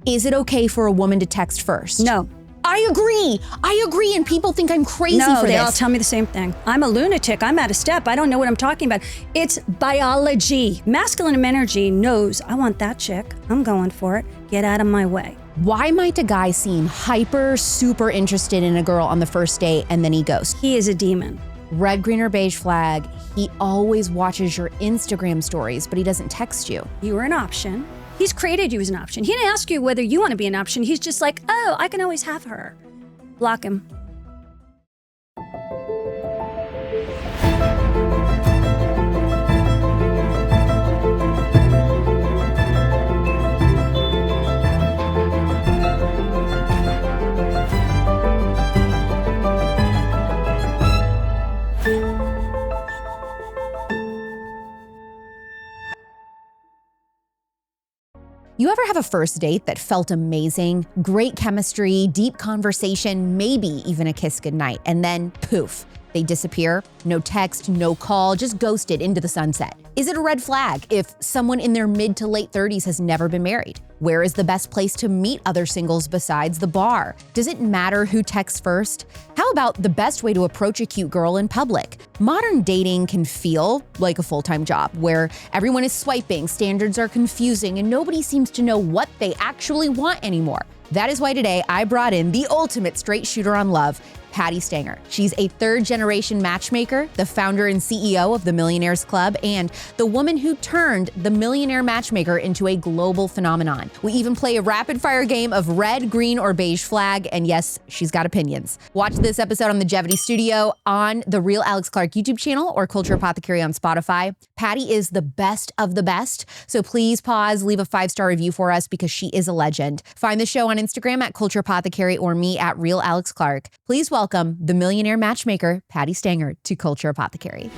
Is it okay for a woman to text first? No. I agree. And people think I'm crazy No, for this. they all tell me the same thing. I'm a lunatic. I'm out of step. I don't know what I'm talking about. It's biology. Masculine energy knows, I want that chick. I'm going for it. Get out of my way. Why might a guy seem super interested in a girl on the first date and then he ghosts? He is a demon. Red, green, or beige flag, he always watches your Instagram stories, but he doesn't text you. You were an option. He's created you as an option. He didn't ask you whether you want to be an option. He's just like, oh, I can always have her. Block him. You ever have a first date that felt amazing, great chemistry, deep conversation, maybe even a kiss goodnight, and then poof, they disappear? No text, no call, just ghosted into the sunset. Is it a red flag if someone in their mid to late 30s has never been married? Where is the best place to meet other singles besides the bar? Does it matter who texts first? How about the best way to approach a cute girl in public? Modern dating can feel like a full-time job where everyone is swiping, standards are confusing, and nobody seems to know what they actually want anymore. That is why today I brought in the ultimate straight shooter on love, Patti Stanger. She's a third-generation matchmaker, the founder and CEO of the Millionaires Club, and the woman who turned the Millionaire Matchmaker into a global phenomenon. We even play a rapid-fire game of red, green, or beige flag, and yes, she's got opinions. Watch this episode on the Jevity Studio, on the Real Alex Clark YouTube channel, or Culture Apothecary on Spotify. Patti is the best of the best, so please pause, leave a 5-star review for us because she is a legend. Find the show on Instagram at Culture Apothecary or me at Real Alex Clark. Please welcome the Millionaire Matchmaker, Patti Stanger, to Culture Apothecary.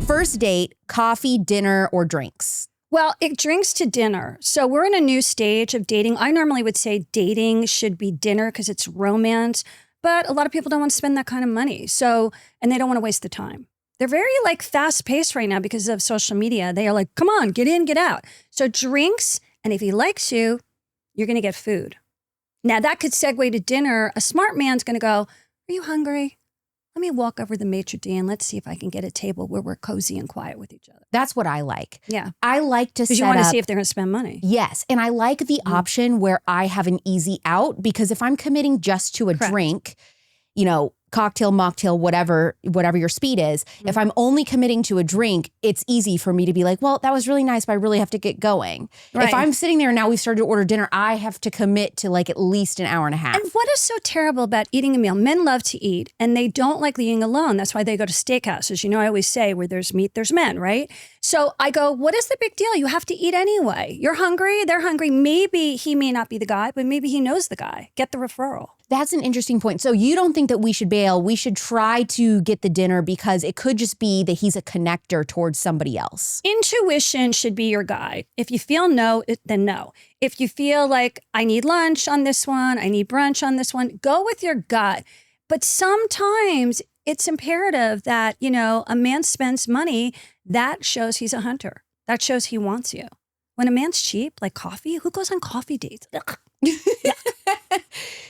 First date, coffee, dinner, or drinks? Well, it drinks to dinner. So we're in a new stage of dating. I normally would say dating should be dinner because it's romance, but a lot of people don't want to spend that kind of money. So, and they don't want to waste the time. They're very fast paced right now because of social media. They are like, come on, get in, get out. So drinks, and if he likes you, you're going to get food. Now that could segue to dinner. A smart man's going to go, are you hungry? Let me walk over to the maitre d' and let's see if I can get a table where we're cozy and quiet with each other. That's what I like. Yeah. I like to set up. Because you want to see if they're going to spend money. Yes. And I like the option where I have an easy out, because if I'm committing just to a drink, cocktail, mocktail, whatever your speed is, if I'm only committing to a drink, it's easy for me to be like, well, that was really nice, but I really have to get going. Right. If I'm sitting there and now we've started to order dinner, I have to commit to at least an hour and a half. And what is so terrible about eating a meal? Men love to eat and they don't like eating alone. That's why they go to steakhouses. I always say where there's meat, there's men, right? So I go, what is the big deal? You have to eat anyway. You're hungry, they're hungry. Maybe he may not be the guy, but maybe he knows the guy. Get the referral. That's an interesting point. So you don't think that we should bail. We should try to get the dinner because it could just be that he's a connector towards somebody else. Intuition should be your guide. If you feel no, then no. If you feel like I need lunch on this one, I need brunch on this one, go with your gut. But sometimes it's imperative that, a man spends money. That shows he's a hunter. That shows he wants you. When a man's cheap, like coffee, who goes on coffee dates?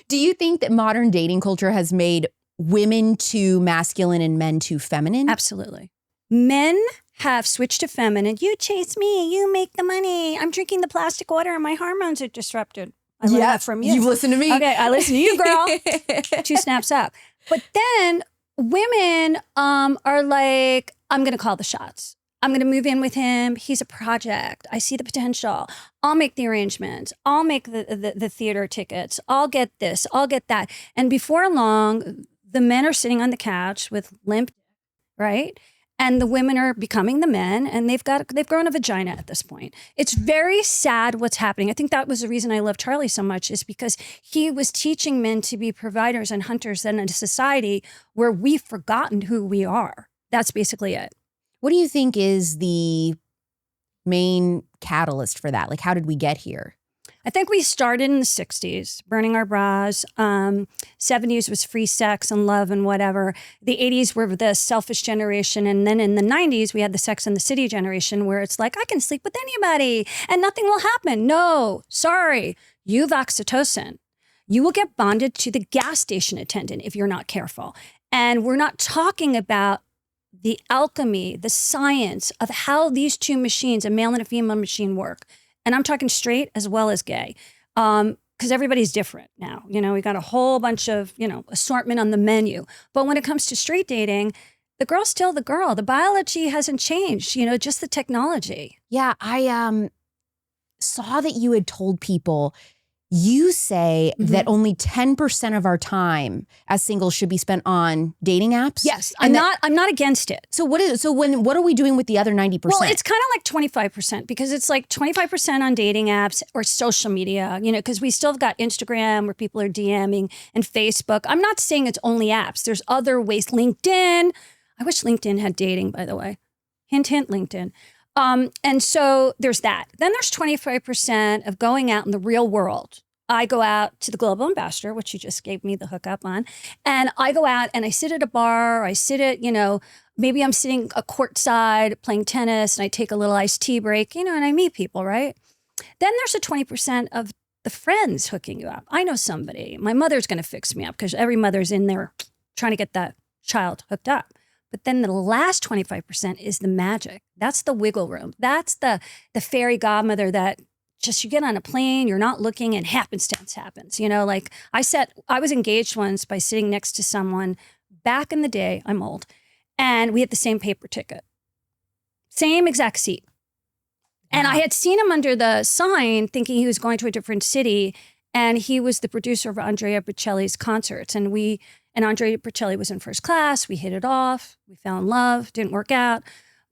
Do you think that modern dating culture has made women too masculine and men too feminine? Absolutely. Men have switched to feminine. You chase me, you make the money. I'm drinking the plastic water and my hormones are disrupted. I learned that from you. You've listened to me. Okay, I listen to you, girl. 2 snaps up. But then women are like, I'm going to call the shots. I'm going to move in with him. He's a project. I see the potential. I'll make the arrangements. I'll make the theater tickets. I'll get this. I'll get that. And before long, the men are sitting on the couch with limp, right? And the women are becoming the men, and they've grown a vagina at this point. It's very sad what's happening. I think that was the reason I love Charlie so much, is because he was teaching men to be providers and hunters in a society where we've forgotten who we are. That's basically it. What do you think is the main catalyst for that? How did we get here? I think we started in the 60s, burning our bras. 70s was free sex and love and whatever. The 80s were the selfish generation. And then in the 90s, we had the Sex and the City generation where it's like, I can sleep with anybody and nothing will happen. No, sorry. You have oxytocin. You will get bonded to the gas station attendant if you're not careful. And we're not talking about the alchemy, the science of how these two machines, a male and a female machine, work. And I'm talking straight as well as gay, because everybody's different now. You know, we got a whole bunch of, assortment on the menu. But when it comes to straight dating, the girl's still the girl. The biology hasn't changed, just the technology. Yeah, I saw that you had told people, you say that only 10% of our time as singles should be spent on dating apps. Yes, I'm not against it. So what are we doing with the other 90%? Well, it's kind of like 25% because it's like 25% on dating apps or social media, because we still have got Instagram where people are DMing and Facebook. I'm not saying it's only apps. There's other ways. LinkedIn. I wish LinkedIn had dating, by the way. Hint, hint, LinkedIn. And so there's that. Then there's 25% of going out in the real world. I go out to the Global Ambassador, which you just gave me the hookup on. And I go out and I sit at a bar, or I sit at, maybe I'm sitting a courtside playing tennis and I take a little iced tea break, and I meet people, right? Then there's a 20% of the friends hooking you up. I know somebody. My mother's going to fix me up because every mother's in there trying to get that child hooked up. But then the last 25% is the magic. That's the wiggle room. That's the fairy godmother that just you get on a plane, you're not looking, and happenstance happens. Like I was engaged once by sitting next to someone back in the day. I'm old. And we had the same paper ticket. Same exact seat. Wow. And I had seen him under the sign thinking he was going to a different city. And he was the producer of Andrea Bocelli's concerts. And Andrea Bocelli was in first class. We hit it off. We fell in love. Didn't work out.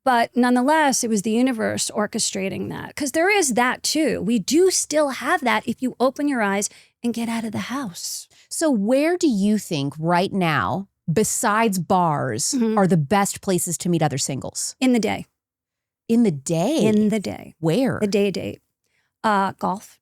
But nonetheless, it was the universe orchestrating that. Because there is that too. We do still have that if you open your eyes and get out of the house. So where do you think right now, besides bars, are the best places to meet other singles? In the day. In the day? In the day. Where? The day date. Golf.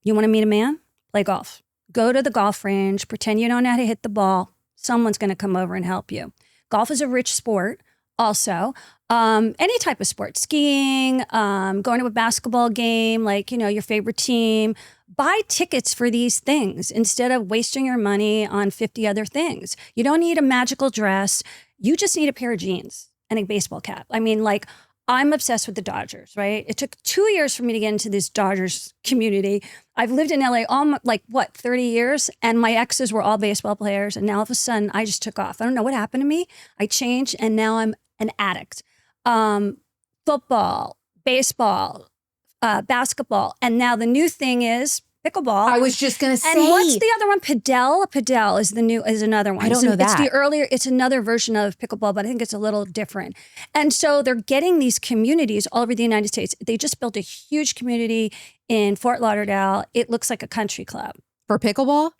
You want to meet a man? Play golf. Go to the golf range. Pretend you don't know how to hit the ball. Someone's going to come over and help you. Golf is a rich sport also. Any type of sport, skiing, going to a basketball game, like, your favorite team. Buy tickets for these things instead of wasting your money on 50 other things. You don't need a magical dress. You just need a pair of jeans and a baseball cap. I mean, like, I'm obsessed with the Dodgers, right? It took 2 years for me to get into this Dodgers community. I've lived in LA 30 years, and my exes were all baseball players. And now all of a sudden I just took off. I don't know what happened to me. I changed and now I'm an addict. Football, baseball, basketball. And now the new thing is pickleball. I was just going to say. And what's the other one? Padel is another one. I don't know that. It's another version of pickleball, but I think it's a little different. And so they're getting these communities all over the United States. They just built a huge community in Fort Lauderdale. It looks like a country club. For pickleball?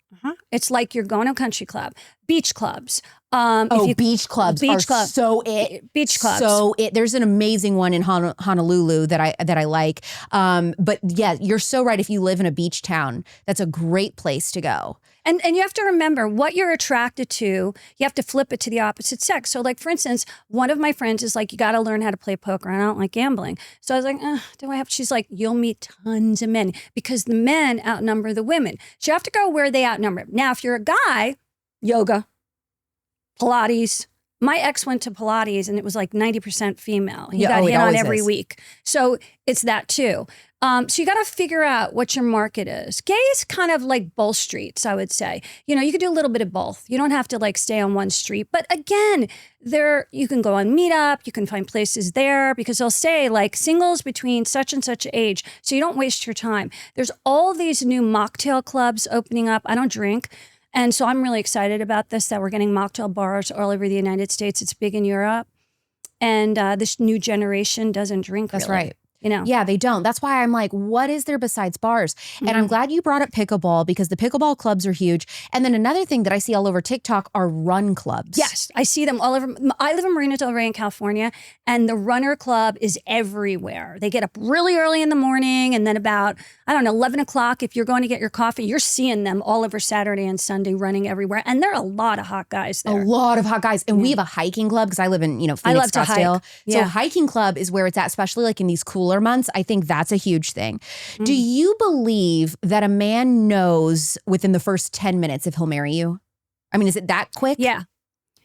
It's like you're going to a country club. Beach clubs. Beach clubs are so it. Beach clubs. So it. There's an amazing one in Honolulu that I like. But yeah, you're so right. If you live in a beach town, that's a great place to go. And you have to remember what you're attracted to, you have to flip it to the opposite sex. So like, for instance, one of my friends is like, you got to learn how to play poker. And I don't like gambling. So I was like, do I have? She's like, you'll meet tons of men because the men outnumber the women. So you have to go where they outnumber. Now, if you're a guy, yoga, Pilates. My ex went to Pilates and it was like 90% female. He got hit on every week. So it's that too. So you got to figure out what your market is. Gay is kind of like both streets, I would say. You can do a little bit of both. You don't have to like stay on one street. But again, you can go on Meetup. You can find places there because they'll say like singles between such and such age. So you don't waste your time. There's all these new mocktail clubs opening up. I don't drink. And so I'm really excited about this, that we're getting mocktail bars all over the United States. It's big in Europe. And this new generation doesn't drink. That's really. right. You know? Yeah, they don't. That's why I'm like, what is there besides bars? And I'm glad you brought up pickleball because the pickleball clubs are huge. And then another thing that I see all over TikTok are run clubs. Yes, I see them all over. I live in Marina Del Rey in California, and the runner club is everywhere. They get up really early in the morning, and then about, 11 o'clock, if you're going to get your coffee, you're seeing them all over Saturday and Sunday running everywhere. And there are a lot of hot guys there. A lot of hot guys. And we have a hiking club because I live in, Phoenix, I love to Scottsdale. hike. So hiking club is where it's at, especially like in these cooler months. I think that's a huge thing. Do you believe that a man knows within the first 10 minutes if he'll marry you? I mean, is it that quick? Yeah.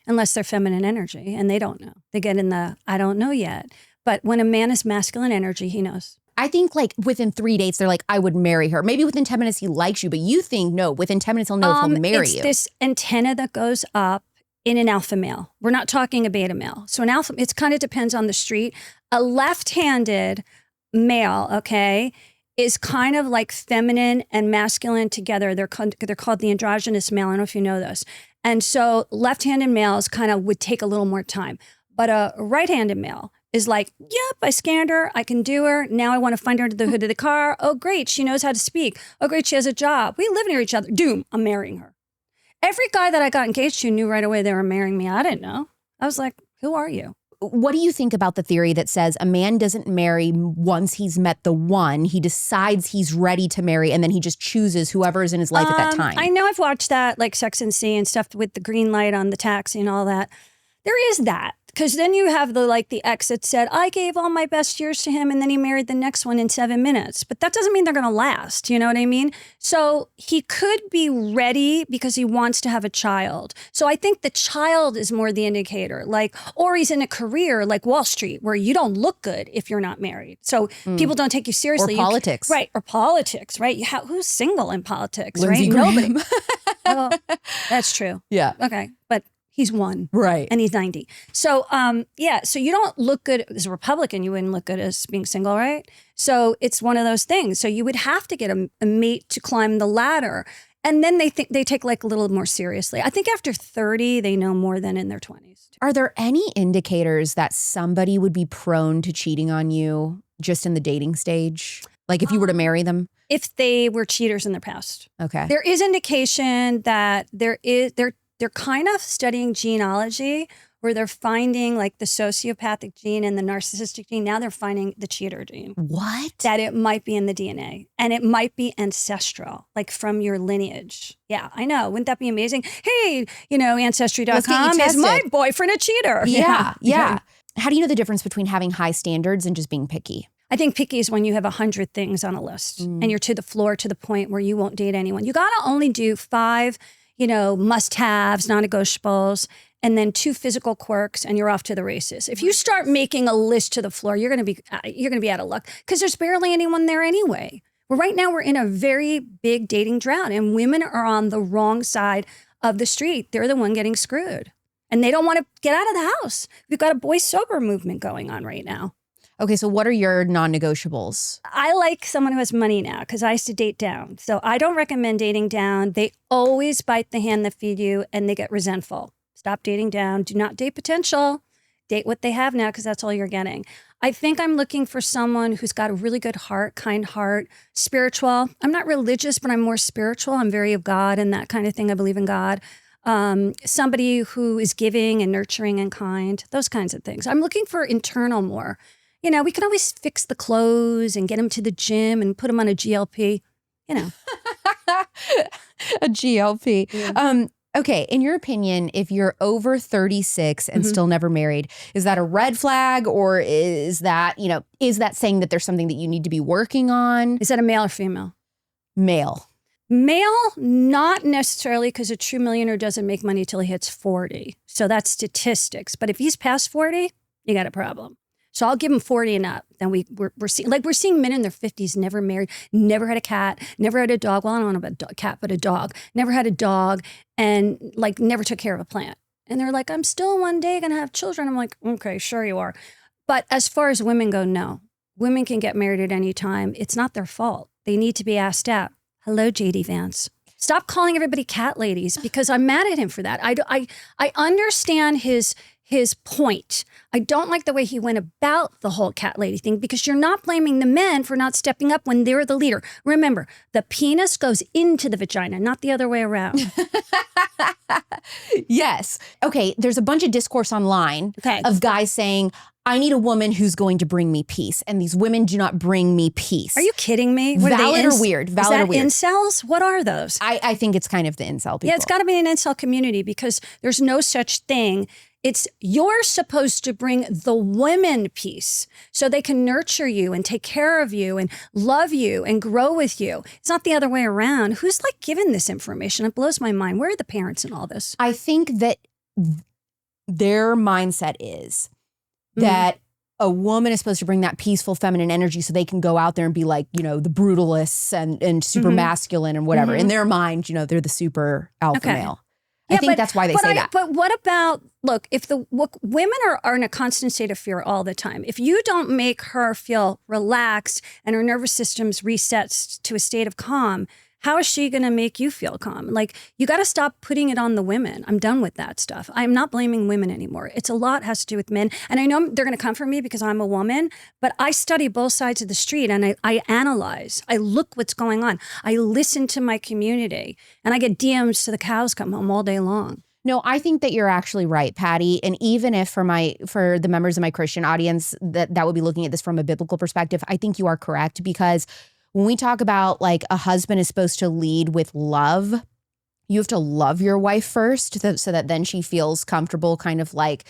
Unless they're feminine energy and they don't know. They get in the, I don't know yet. But when a man is masculine energy, he knows. I think like within 3 dates, they're like, I would marry her. Maybe within 10 minutes he likes you, but you think no, within 10 minutes he'll know if he'll marry you. It's this antenna that goes up in an alpha male. We're not talking a beta male. So an alpha, it kind of depends on the street. A left-handed male, okay, is kind of like feminine and masculine together. They're called the androgynous male. I don't know if you know this. And so left-handed males kind of would take a little more time. But a right-handed male is like, yep, I scanned her. I can do her. Now I want to find her under the hood of the car. Oh, great. She knows how to speak. Oh, great. She has a job. We live near each other. Doom. I'm marrying her. Every guy that I got engaged to knew right away they were marrying me. I didn't know. I was like, who are you? What do you think about the theory that says a man doesn't marry once he's met the one, he decides he's ready to marry, and then he just chooses whoever is in his life at that time? I know I've watched that, like Sex and Sea and stuff with the green light on the taxi and all that. There is that. Because then you have the ex that said, I gave all my best years to him and then he married the next one in 7 minutes. But that doesn't mean they're going to last. You know what I mean? So he could be ready because he wants to have a child. So I think the child is more the indicator. Or he's in a career like Wall Street where you don't look good if you're not married. So people don't take you seriously. Or politics. Right. Or politics, right? Who's single in politics, Lindsey right? Graham. Nobody. Well, that's true. Yeah. Okay. But he's one. Right. And he's 90. So, so you don't look good as a Republican. You wouldn't look good as being single, right? So it's one of those things. So you would have to get a mate to climb the ladder. And then they take like a little more seriously. I think after 30, they know more than in their 20s. Are there any indicators that somebody would be prone to cheating on you just in the dating stage? Like if you were to marry them? If they were cheaters in their past. Okay. There is indication that they're kind of studying genealogy where they're finding like the sociopathic gene and the narcissistic gene. Now they're finding the cheater gene. What? That it might be in the DNA and it might be ancestral, like from your lineage. Yeah, I know. Wouldn't that be amazing? Hey, Ancestry.com is my boyfriend a cheater. Yeah. How do you know the difference between having high standards and just being picky? I think picky is when you have 100 things on a list and you're to the floor to the point where you won't date anyone. You got to only do 5 must-haves, non-negotiables, and then 2 physical quirks, and you're off to the races. If you start making a list to the floor, you're going to be out of luck because there's barely anyone there anyway. Well, right now we're in a very big dating drought, and women are on the wrong side of the street. They're the one getting screwed, and they don't want to get out of the house. We've got a boy sober movement going on right now. Okay, so what are your non-negotiables? I like someone who has money now because I used to date down. So I don't recommend dating down. They always bite the hand that feed you and they get resentful. Stop dating down. Do not date potential. Date what they have now because that's all you're getting. I think I'm looking for someone who's got a really good heart, kind heart, spiritual. I'm not religious, but I'm more spiritual. I'm very of God and that kind of thing. I believe in God. Somebody who is giving and nurturing and kind, those kinds of things. I'm looking for internal more. We can always fix the clothes and get them to the gym and put them on a GLP, A GLP. Yeah. Okay, in your opinion, if you're over 36 and still never married, is that a red flag or is that saying that there's something that you need to be working on? Is that a male or female? Male. Male, not necessarily because a true millionaire doesn't make money till he hits 40. So that's statistics. But if he's past 40, you got a problem. So I'll give him 40 and up. Then we're seeing men in their 50s, never married, never had a cat, never had a dog. Well, I don't know about a cat, but a dog. Never had a dog and never took care of a plant. And they're like, I'm still one day going to have children. I'm like, okay, sure you are. But as far as women go, no. Women can get married at any time. It's not their fault. They need to be asked out. Hello, J.D. Vance. Stop calling everybody cat ladies because I'm mad at him for that. I understand his his point. I don't like the way he went about the whole cat lady thing because you're not blaming the men for not stepping up when they're the leader. Remember, the penis goes into the vagina, not the other way around. Yes. Okay, there's a bunch of discourse online of guys saying, I need a woman who's going to bring me peace. And these women do not bring me peace. Are you kidding me? What Valid or weird? Valid or weird? Incels? What are those? I think it's kind of the incel people. Yeah, it's got to be an incel community because there's no such thing. You're supposed to bring the women peace so they can nurture you and take care of you and love you and grow with you. It's not the other way around. Who's like giving this information? It blows my mind. Where are the parents in all this? I think that their mindset is that a woman is supposed to bring that peaceful feminine energy so they can go out there and be like, the brutalists and super masculine and whatever. In their mind, they're the super alpha male. I think that's why they say that. But what about, look, if women are in a constant state of fear all the time. If you don't make her feel relaxed and her nervous system's resets to a state of calm, how is she going to make you feel calm? Like, you got to stop putting it on the women. I'm done with that stuff. I'm not blaming women anymore. It's a lot has to do with men. And I know they're going to come for me because I'm a woman, but I study both sides of the street and I analyze. I look what's going on. I listen to my community and I get DMs to the cows come home all day long. No, I think that you're actually right, Patti. And even if for the members of my Christian audience that would be looking at this from a biblical perspective, I think you are correct because when we talk about like a husband is supposed to lead with love, you have to love your wife first so that then she feels comfortable kind of like,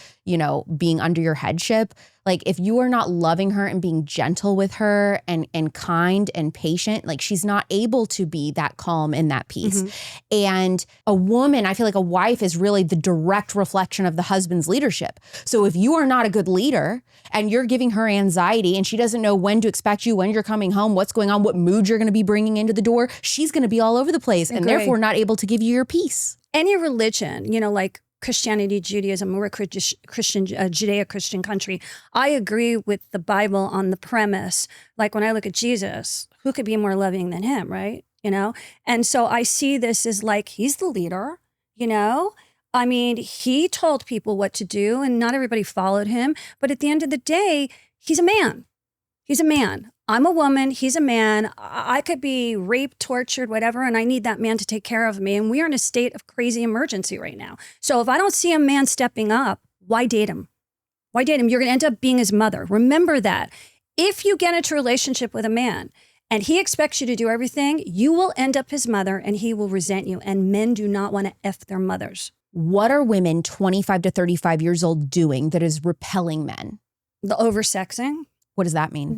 being under your headship. Like if you are not loving her and being gentle with her and kind and patient, like she's not able to be that calm and that peace. And a woman, I feel like a wife is really the direct reflection of the husband's leadership. So if you are not a good leader and you're giving her anxiety and she doesn't know when to expect you, when you're coming home, what's going on, what mood you're going to be bringing into the door, she's going to be all over the place and therefore not able to give you your peace. Any religion, like Christianity, Judaism, we're a Christian, Judeo-Christian country. I agree with the Bible on the premise. Like when I look at Jesus, who could be more loving than him, right? And so I see this as like, he's the leader, I mean, he told people what to do and not everybody followed him. But at the end of the day, he's a man. He's a man. I'm a woman. He's a man. I could be raped, tortured, whatever, and I need that man to take care of me. And we are in a state of crazy emergency right now. So if I don't see a man stepping up, why date him? Why date him? You're going to end up being his mother. Remember that. If you get into a relationship with a man and he expects you to do everything, you will end up his mother and he will resent you. And men do not want to F their mothers. What are women 25 to 35 years old doing that is repelling men? The oversexing. What does that mean?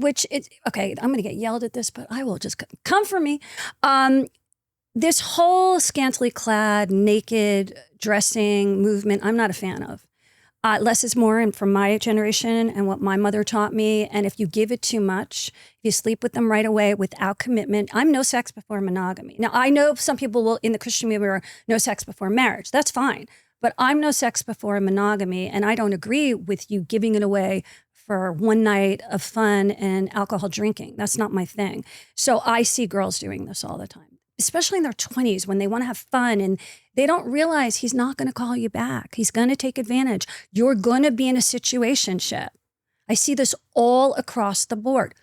Okay, I'm going to get yelled at this, but I will just come for me. This whole scantily clad, naked dressing movement, I'm not a fan of. Less is more, and from my generation and what my mother taught me. And if you give it too much, if you sleep with them right away without commitment, I'm no sex before monogamy. Now, I know some people will, in the Christian movement, are no sex before marriage. That's fine. But I'm no sex before monogamy, and I don't agree with you giving it away for one night of fun and alcohol drinking. That's not my thing. So I see girls doing this all the time, especially in their 20s when they want to have fun and they don't realize he's not going to call you back. He's going to take advantage. You're going to be in a situationship. I see this all across the board.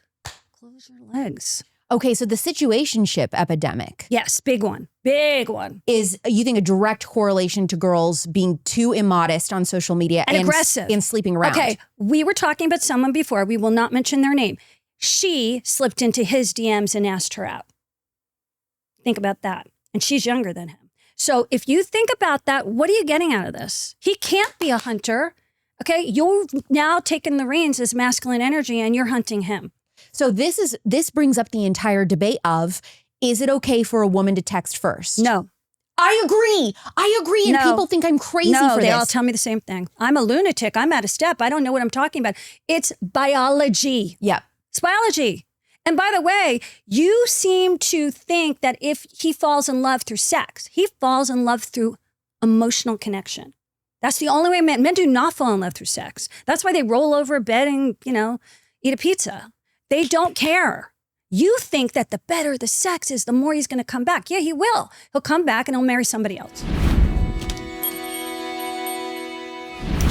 Close your legs. Okay, so the situationship epidemic. Yes, big one. Big one. Is, you think, a direct correlation to girls being too immodest on social media and aggressive and sleeping around? Okay, we were talking about someone before. We will not mention their name. She slipped into his DMs and asked her out. Think about that. And she's younger than him. So if you think about that, what are you getting out of this? He can't be a hunter. Okay, you're now taking the reins as masculine energy and you're hunting him. So this brings up the entire debate of, is it okay for a woman to text first? No. I agree. And people think I'm crazy for this. No, they all tell me the same thing. I'm a lunatic. I'm out of step. I don't know what I'm talking about. It's biology. Yep. It's biology. And by the way, you seem to think that if he falls in love through sex, he falls in love through emotional connection. That's the only way men do not fall in love through sex. That's why they roll over a bed and, eat a pizza. They don't care. You think that the better the sex is, the more he's going to come back. Yeah, he will. He'll come back and he'll marry somebody else.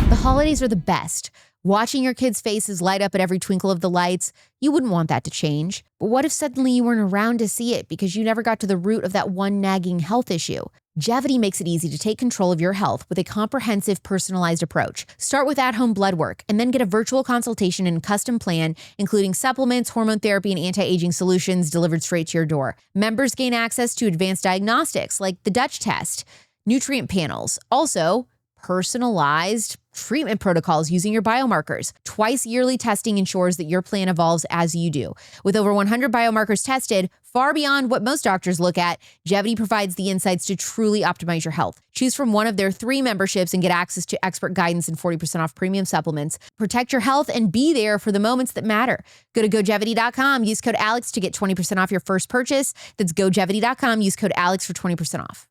The holidays are the best. Watching your kids' faces light up at every twinkle of the lights, you wouldn't want that to change. But what if suddenly you weren't around to see it because you never got to the root of that one nagging health issue? Gevity makes it easy to take control of your health with a comprehensive, personalized approach. Start with at-home blood work and then get a virtual consultation and custom plan, including supplements, hormone therapy, and anti-aging solutions delivered straight to your door. Members gain access to advanced diagnostics like the Dutch test, nutrient panels, also personalized treatment protocols using your biomarkers. Twice yearly testing ensures that your plan evolves as you do. With over 100 biomarkers tested, far beyond what most doctors look at, Gevity provides the insights to truly optimize your health. Choose from one of their 3 memberships and get access to expert guidance and 40% off premium supplements. Protect your health and be there for the moments that matter. Go to gogevity.com, use code ALEX to get 20% off your first purchase. That's gogevity.com, use code ALEX for 20% off.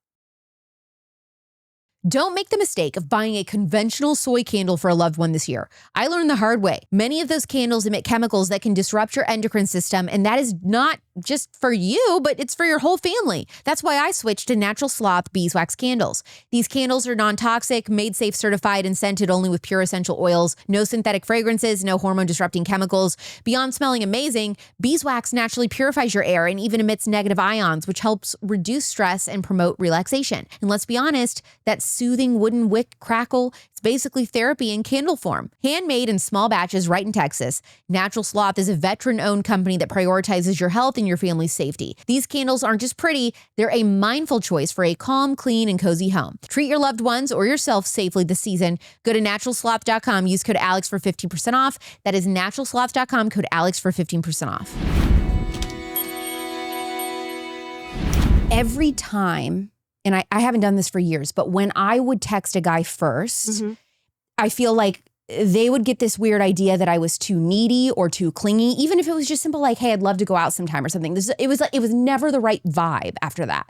Don't make the mistake of buying a conventional soy candle for a loved one this year. I learned the hard way. Many of those candles emit chemicals that can disrupt your endocrine system, and that is not just for you, but it's for your whole family. That's why I switched to Natural Sloth beeswax candles. These candles are non-toxic, made safe certified, and scented only with pure essential oils, no synthetic fragrances, no hormone-disrupting chemicals. Beyond smelling amazing, beeswax naturally purifies your air and even emits negative ions, which helps reduce stress and promote relaxation. And let's be honest, that soothing wooden wick crackle, it's basically therapy in candle form. Handmade in small batches right in Texas, Natural Sloth is a veteran-owned company that prioritizes your health and your family's safety. These candles aren't just pretty, they're a mindful choice for a calm, clean, and cozy home. Treat your loved ones or yourself safely this season. Go to naturalsloth.com, use code ALEX for 15% off. That is naturalsloth.com, code ALEX for 15% off. Every time, and I haven't done this for years, but when I would text a guy first, I feel like they would get this weird idea that I was too needy or too clingy, even if it was just simple like, hey, I'd love to go out sometime or something. It was never the right vibe after that.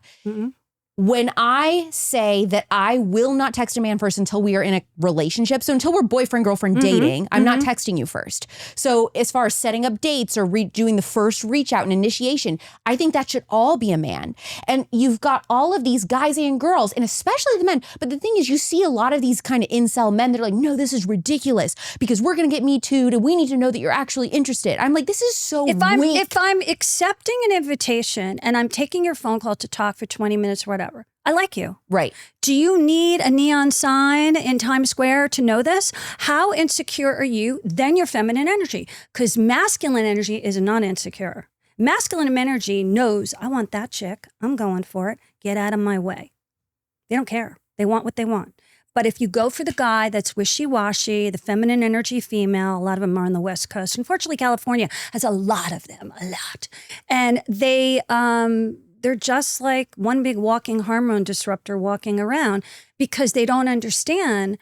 When I say that I will not text a man first until we are in a relationship, so until we're boyfriend, girlfriend, dating, I'm not texting you first. So as far as setting up dates or doing the first reach out and initiation, I think that should all be a man. And you've got all of these guys and girls, and especially the men. But the thing is, you see a lot of these kind of incel men that are like, no, this is ridiculous because we're going to get me too, and we need to know that you're actually interested. I'm like, this is so weak. If I'm accepting an invitation and I'm taking your phone call to talk for 20 minutes or whatever, I like you. Right. Do you need a neon sign in Times Square to know this? How insecure are you? Then your feminine energy. Because masculine energy is not insecure. Masculine energy knows, I want that chick. I'm going for it. Get out of my way. They don't care. They want what they want. But if you go for the guy that's wishy-washy, the feminine energy female, a lot of them are on the West Coast. Unfortunately, California has a lot of them, a lot. And they're just like one big walking hormone disruptor walking around because they don't understand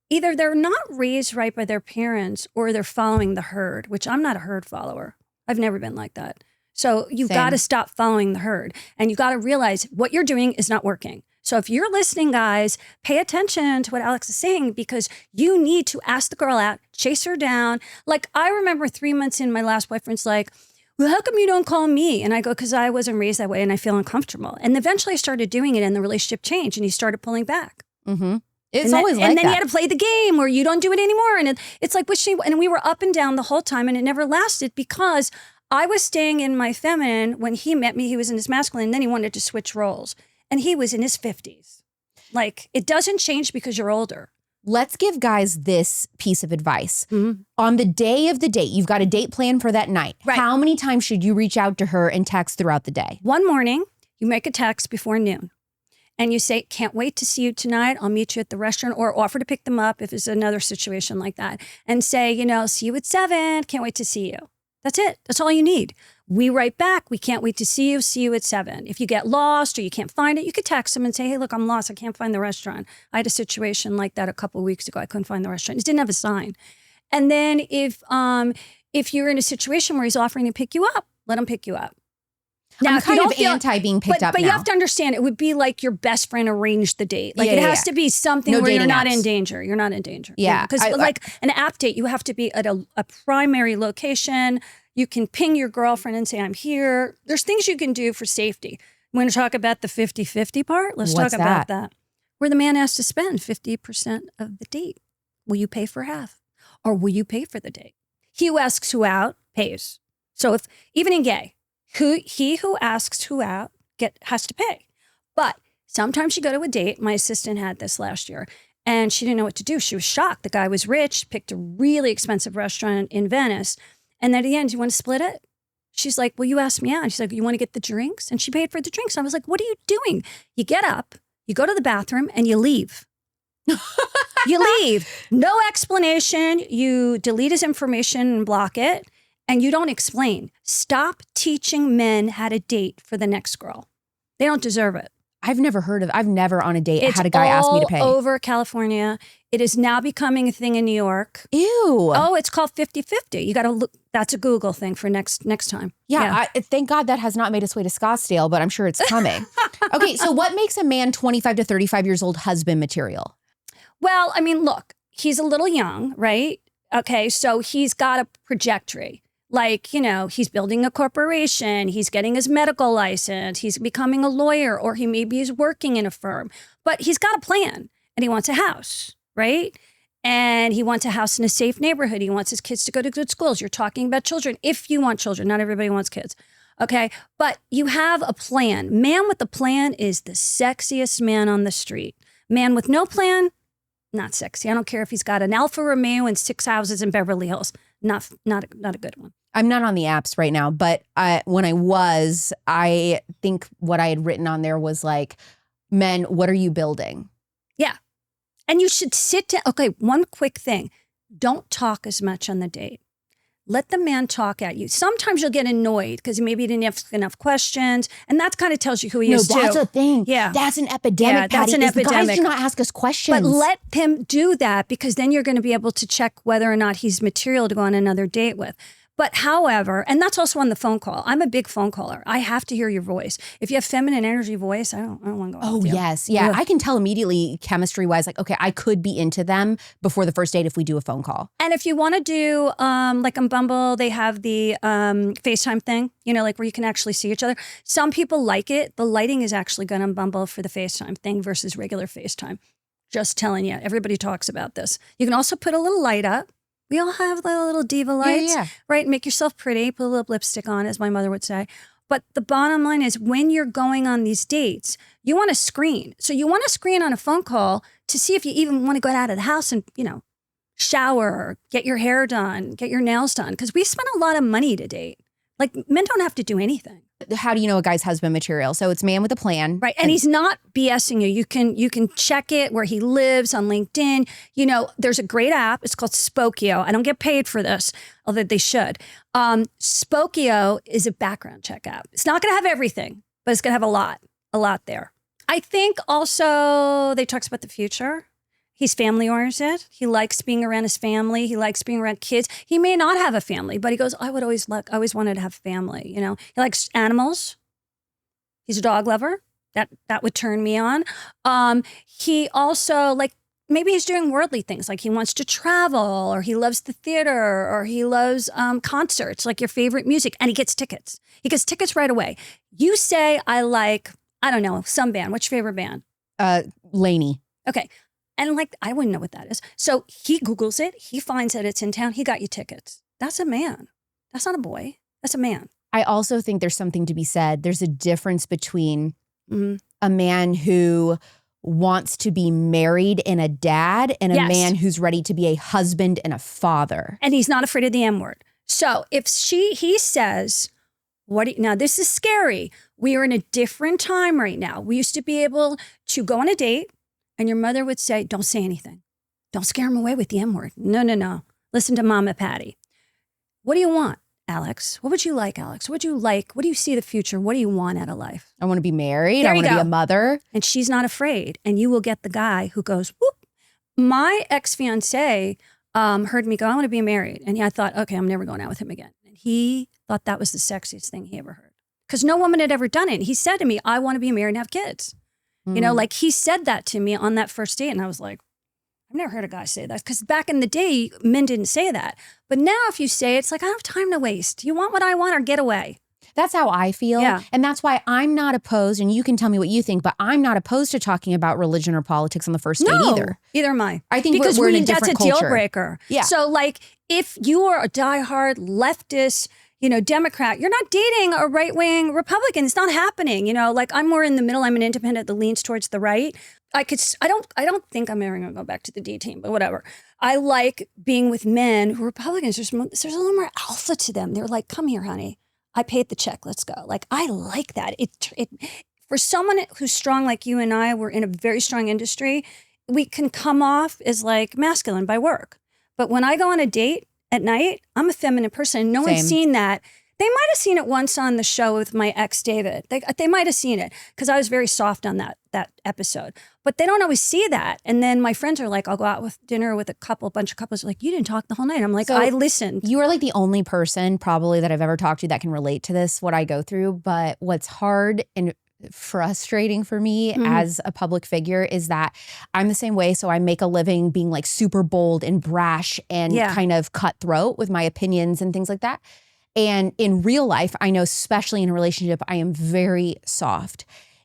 either they're not raised right by their parents or they're following the herd, which I'm not a herd follower. I've never been like that. So you've got to stop following the herd and you got to realize what you're doing is not working. So if you're listening, guys, pay attention to what Alex is saying because you need to ask the girl out, chase her down. Like I remember 3 months in, my last boyfriend's like, well, how come you don't call me? And I go, because I wasn't raised that way and I feel uncomfortable. And eventually I started doing it and the relationship changed and he started pulling back. It's always like that. And then you had to play the game where you don't do it anymore. And it's like wishing, and we were up and down the whole time and it never lasted because I was staying in my feminine. When he met me, he was in his masculine and then he wanted to switch roles. And he was in his 50s. Like, it doesn't change because you're older. Let's give guys this piece of advice. On the day of the date, you've got a date plan for that night. Right. How many times should you reach out to her and text throughout the day? One morning, you make a text before noon. And you say, can't wait to see you tonight. I'll meet you at the restaurant or offer to pick them up if it's another situation like that. And say, see you at 7. Can't wait to see you. That's it. That's all you need. We write back. We can't wait to see you at 7. If you get lost or you can't find it, you could text them and say, hey, look, I'm lost. I can't find the restaurant. I had a situation like that a couple of weeks ago. I couldn't find the restaurant. It didn't have a sign. And then if you're in a situation where he's offering to pick you up, let him pick you up. Now, I'm kind of anti being picked up but now. you have to understand, it would be like your best friend arranged the date. Like it has to be something where you're not in danger. You're not in danger. Yeah. Because like an app date, you have to be at a primary location. You can ping your girlfriend and say, I'm here. There's things you can do for safety. We want to talk about the 50-50 part? Let's talk about that. Where the man has to spend 50% of the date. will you pay for half? Or will you pay for the date? He who asks who out pays. So if even in gay, he who asks who out has to pay. But sometimes you go to a date. My assistant had this last year, and she didn't know what to do. She was shocked. The guy was rich, picked a really expensive restaurant in Venice. And then at the end, do you want to split it? She's like, well, you asked me out. And she's like, you want to get the drinks? And she paid for the drinks. I was like, what are you doing? You get up, you go to the bathroom, and you leave. You leave. No explanation. You delete his information and block it. And you don't explain. Stop teaching men how to date for the next girl. They don't deserve it. I've never on a date had a guy ask me to pay. It's all over California. It is now becoming a thing in New York. Ew. Oh, it's called 50-50. You got to look. That's a Google thing for next time. Yeah. Thank God that has not made its way to Scottsdale, but I'm sure it's coming. Okay. So what makes a man 25 to 35 years old husband material? Well, I mean, look, he's a little young, right? Okay. So he's got a trajectory. Like, you know, he's building a corporation, he's getting his medical license, he's becoming a lawyer, or he maybe is working in a firm. But he's got a plan, and he wants a house, right? And he wants a house in a safe neighborhood. He wants his kids to go to good schools. You're talking about children. If you want children, not everybody wants kids, okay? But you have a plan. Man with a plan is the sexiest man on the street. Man with no plan, not sexy. I don't care if he's got an Alfa Romeo and 6 houses in Beverly Hills. Not a good one. I'm not on the apps right now, but when I was, I think what I had written on there was like, men, what are you building? Yeah. And you should sit down. Okay, one quick thing. Don't talk as much on the date. Let the man talk at you. Sometimes you'll get annoyed because maybe he didn't have enough questions. And that kind of tells you who he is too. No, that's a thing. Yeah. That's an epidemic, Yeah, that's Patti, an epidemic. Guys do not ask us questions. But let him do that, because then you're going to be able to check whether or not he's material to go on another date with. But however, and that's also on the phone call. I'm a big phone caller. I have to hear your voice. If you have feminine energy voice, I don't want to go out with you. Yes. Yeah. I can tell immediately chemistry wise, like, okay, I could be into them before the first date if we do a phone call. And if you want to do, like on Bumble, they have the FaceTime thing, you know, like where you can actually see each other. Some people like it. The lighting is actually good on Bumble for the FaceTime thing versus regular FaceTime. Just telling you, everybody talks about this. You can also put a little light up. We all have the little diva lights, right? Make yourself pretty, put a little lipstick on, as my mother would say. But the bottom line is, when you're going on these dates, you want to screen. So you want to screen on a phone call to see if you even want to go out of the house and, you know, shower, get your hair done, get your nails done. Because we spend a lot of money to date. Like, men don't have to do anything. How do you know a guy's husband material? So it's man with a plan. Right. And he's not BSing you. You can check it where he lives on LinkedIn. You know, there's a great app. It's called Spokio. I don't get paid for this, although they should. Spokio is a background check app. It's not going to have everything, but it's going to have a lot there. I think also they talks about the future. He's family oriented. He likes being around his family. He likes being around kids. He may not have a family, but he goes, I always wanted to have family. You know, he likes animals. He's a dog lover. That would turn me on. He also, like, maybe he's doing worldly things. Like he wants to travel, or he loves the theater, or he loves concerts, like your favorite music, and he gets tickets. He gets tickets right away. You say, I don't know, some band. What's your favorite band? Laney. Okay. And like, I wouldn't know what that is. So he Googles it. He finds that it's in town. He got you tickets. That's a man. That's not a boy. That's a man. I also think there's something to be said. There's a difference between a man who wants to be married and a dad and a man who's ready to be a husband and a father. And he's not afraid of the M word. So if he says, now this is scary. We are in a different time right now. We used to be able to go on a date, and your mother would say, don't say anything. Don't scare him away with the M word. No. Listen to Mama Patti. What do you want, Alex? What would you like, Alex? What would you like? What do you see the future? What do you want out of life? I want to be married. I want to be a mother. And she's not afraid. And you will get the guy who goes, whoop. My ex-fiance heard me go, I want to be married. And I thought, okay, I'm never going out with him again. And he thought that was the sexiest thing he ever heard. Because no woman had ever done it. And he said to me, I want to be married and have kids. You know, like he said that to me on that first date. And I was like, I've never heard a guy say that. Because back in the day, men didn't say that. But now if you say it, it's like, I don't have time to waste. You want what I want or get away. That's how I feel. Yeah. And that's why I'm not opposed, and you can tell me what you think, but I'm not opposed to talking about religion or politics on the first date either. Either am I. I think because we're in a different that's a deal culture. breaker. Yeah. So like if you are a diehard leftist, Democrat, you're not dating a right-wing Republican. It's not happening. Like I'm more in the middle. I'm an independent that leans towards the right. I don't think I'm ever going to go back to the D team, but whatever. I like being with men who are Republicans. There's a little more alpha to them. They're like, come here, honey. I paid the check. Let's go. Like, I like that. It for someone who's strong like you and I, we're in a very strong industry. We can come off as like masculine by work. But when I go on a date at night, I'm a feminine person. No one's seen that. They might have seen it once on the show with my ex, David. They might have seen it because I was very soft on that episode. But they don't always see that. And then my friends are like, I'll go out with dinner with a bunch of couples. Like, you didn't talk the whole night. I'm like, I listened. You are like the only person probably that I've ever talked to that can relate to this, what I go through. But what's hard and frustrating for me as a public figure is that I'm the same way. So I make a living being like super bold and brash and kind of cutthroat with my opinions and things like that. And in real life, I know, especially in a relationship, I am very soft.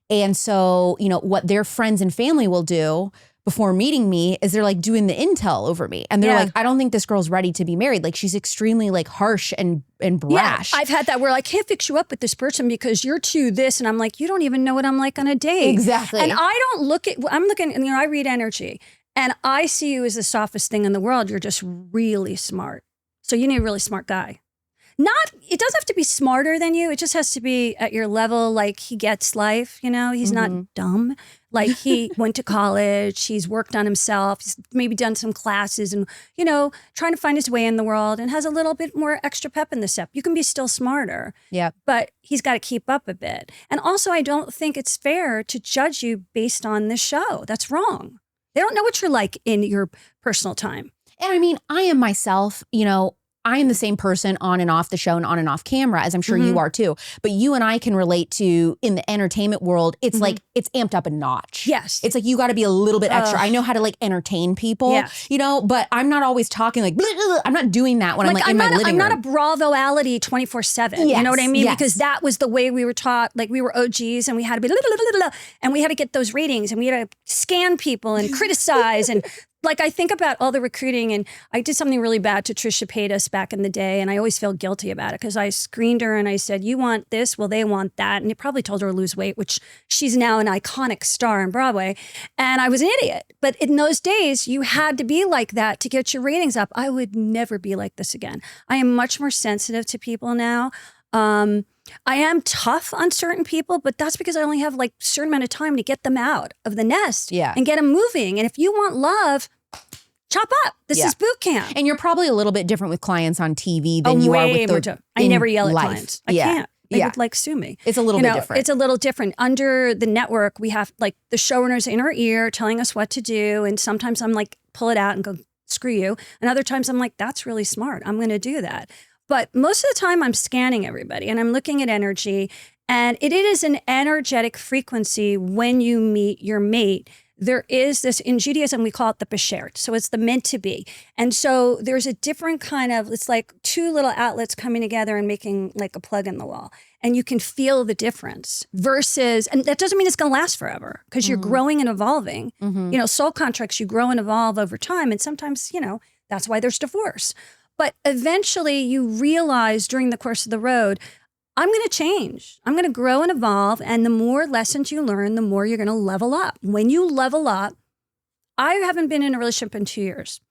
And so, what their friends and family will do before meeting me is they're like doing the intel over me. And they're like, I don't think this girl's ready to be married. Like she's extremely like harsh and brash. Yeah, I've had that where I can't fix you up with this person because you're too this. And I'm like, you don't even know what I'm like on a date. Exactly. And I don't I'm looking, I read energy and I see you as the softest thing in the world. You're just really smart. So you need a really smart guy. It doesn't have to be smarter than you. It just has to be at your level. Like he gets life, he's not dumb. Like he went to college, he's worked on himself, he's maybe done some classes and, trying to find his way in the world and has a little bit more extra pep in the step. You can be still smarter. Yeah. But he's got to keep up a bit. And also I don't think it's fair to judge you based on the show. That's wrong. They don't know what you're like in your personal time. And I mean, I am myself, I am the same person on and off the show and on and off camera, as I'm sure you are too. But you and I can relate to, in the entertainment world, it's like, it's amped up a notch. Yes. It's like, you got to be a little bit extra. I know how to like entertain people, but I'm not always talking like, blah, blah, blah. I'm not doing that when I'm like in my living room. I'm not a Bravo-ality 24/7. You know what I mean? Yes. Because that was the way we were taught. Like we were OGs and we had to be, and we had to get those ratings and we had to scan people and criticize and like I think about all the recruiting and I did something really bad to Trisha Paytas back in the day and I always feel guilty about it because I screened her and I said, you want this? Well, they want that. And it probably told her to lose weight, which she's now an iconic star on Broadway. And I was an idiot. But in those days, you had to be like that to get your ratings up. I would never be like this again. I am much more sensitive to people now. I am tough on certain people, but that's because I only have like a certain amount of time to get them out of the nest and get them moving. And if you want love, chop up. This is boot camp. And you're probably a little bit different with clients on TV than you are with the I never yell at life. Clients. I can't. They would like sue me. It's a little bit different. It's a little different. Under the network, we have like the showrunners in our ear telling us what to do. And sometimes I'm like, pull it out and go, screw you. And other times I'm like, that's really smart. I'm going to do that. But most of the time I'm scanning everybody and I'm looking at energy. And it is an energetic frequency when you meet your mate. There is this, in Judaism, we call it the beshert. So it's the meant to be. And so there's a different kind of, it's like two little outlets coming together and making like a plug in the wall. And you can feel the difference versus, and that doesn't mean it's going to last forever because you're growing and evolving. Soul contracts, you grow and evolve over time. And sometimes, that's why there's divorce. But eventually you realize during the course of the road, I'm going to change. I'm going to grow and evolve. And the more lessons you learn, the more you're going to level up. When you level up, I haven't been in a relationship in 2 years.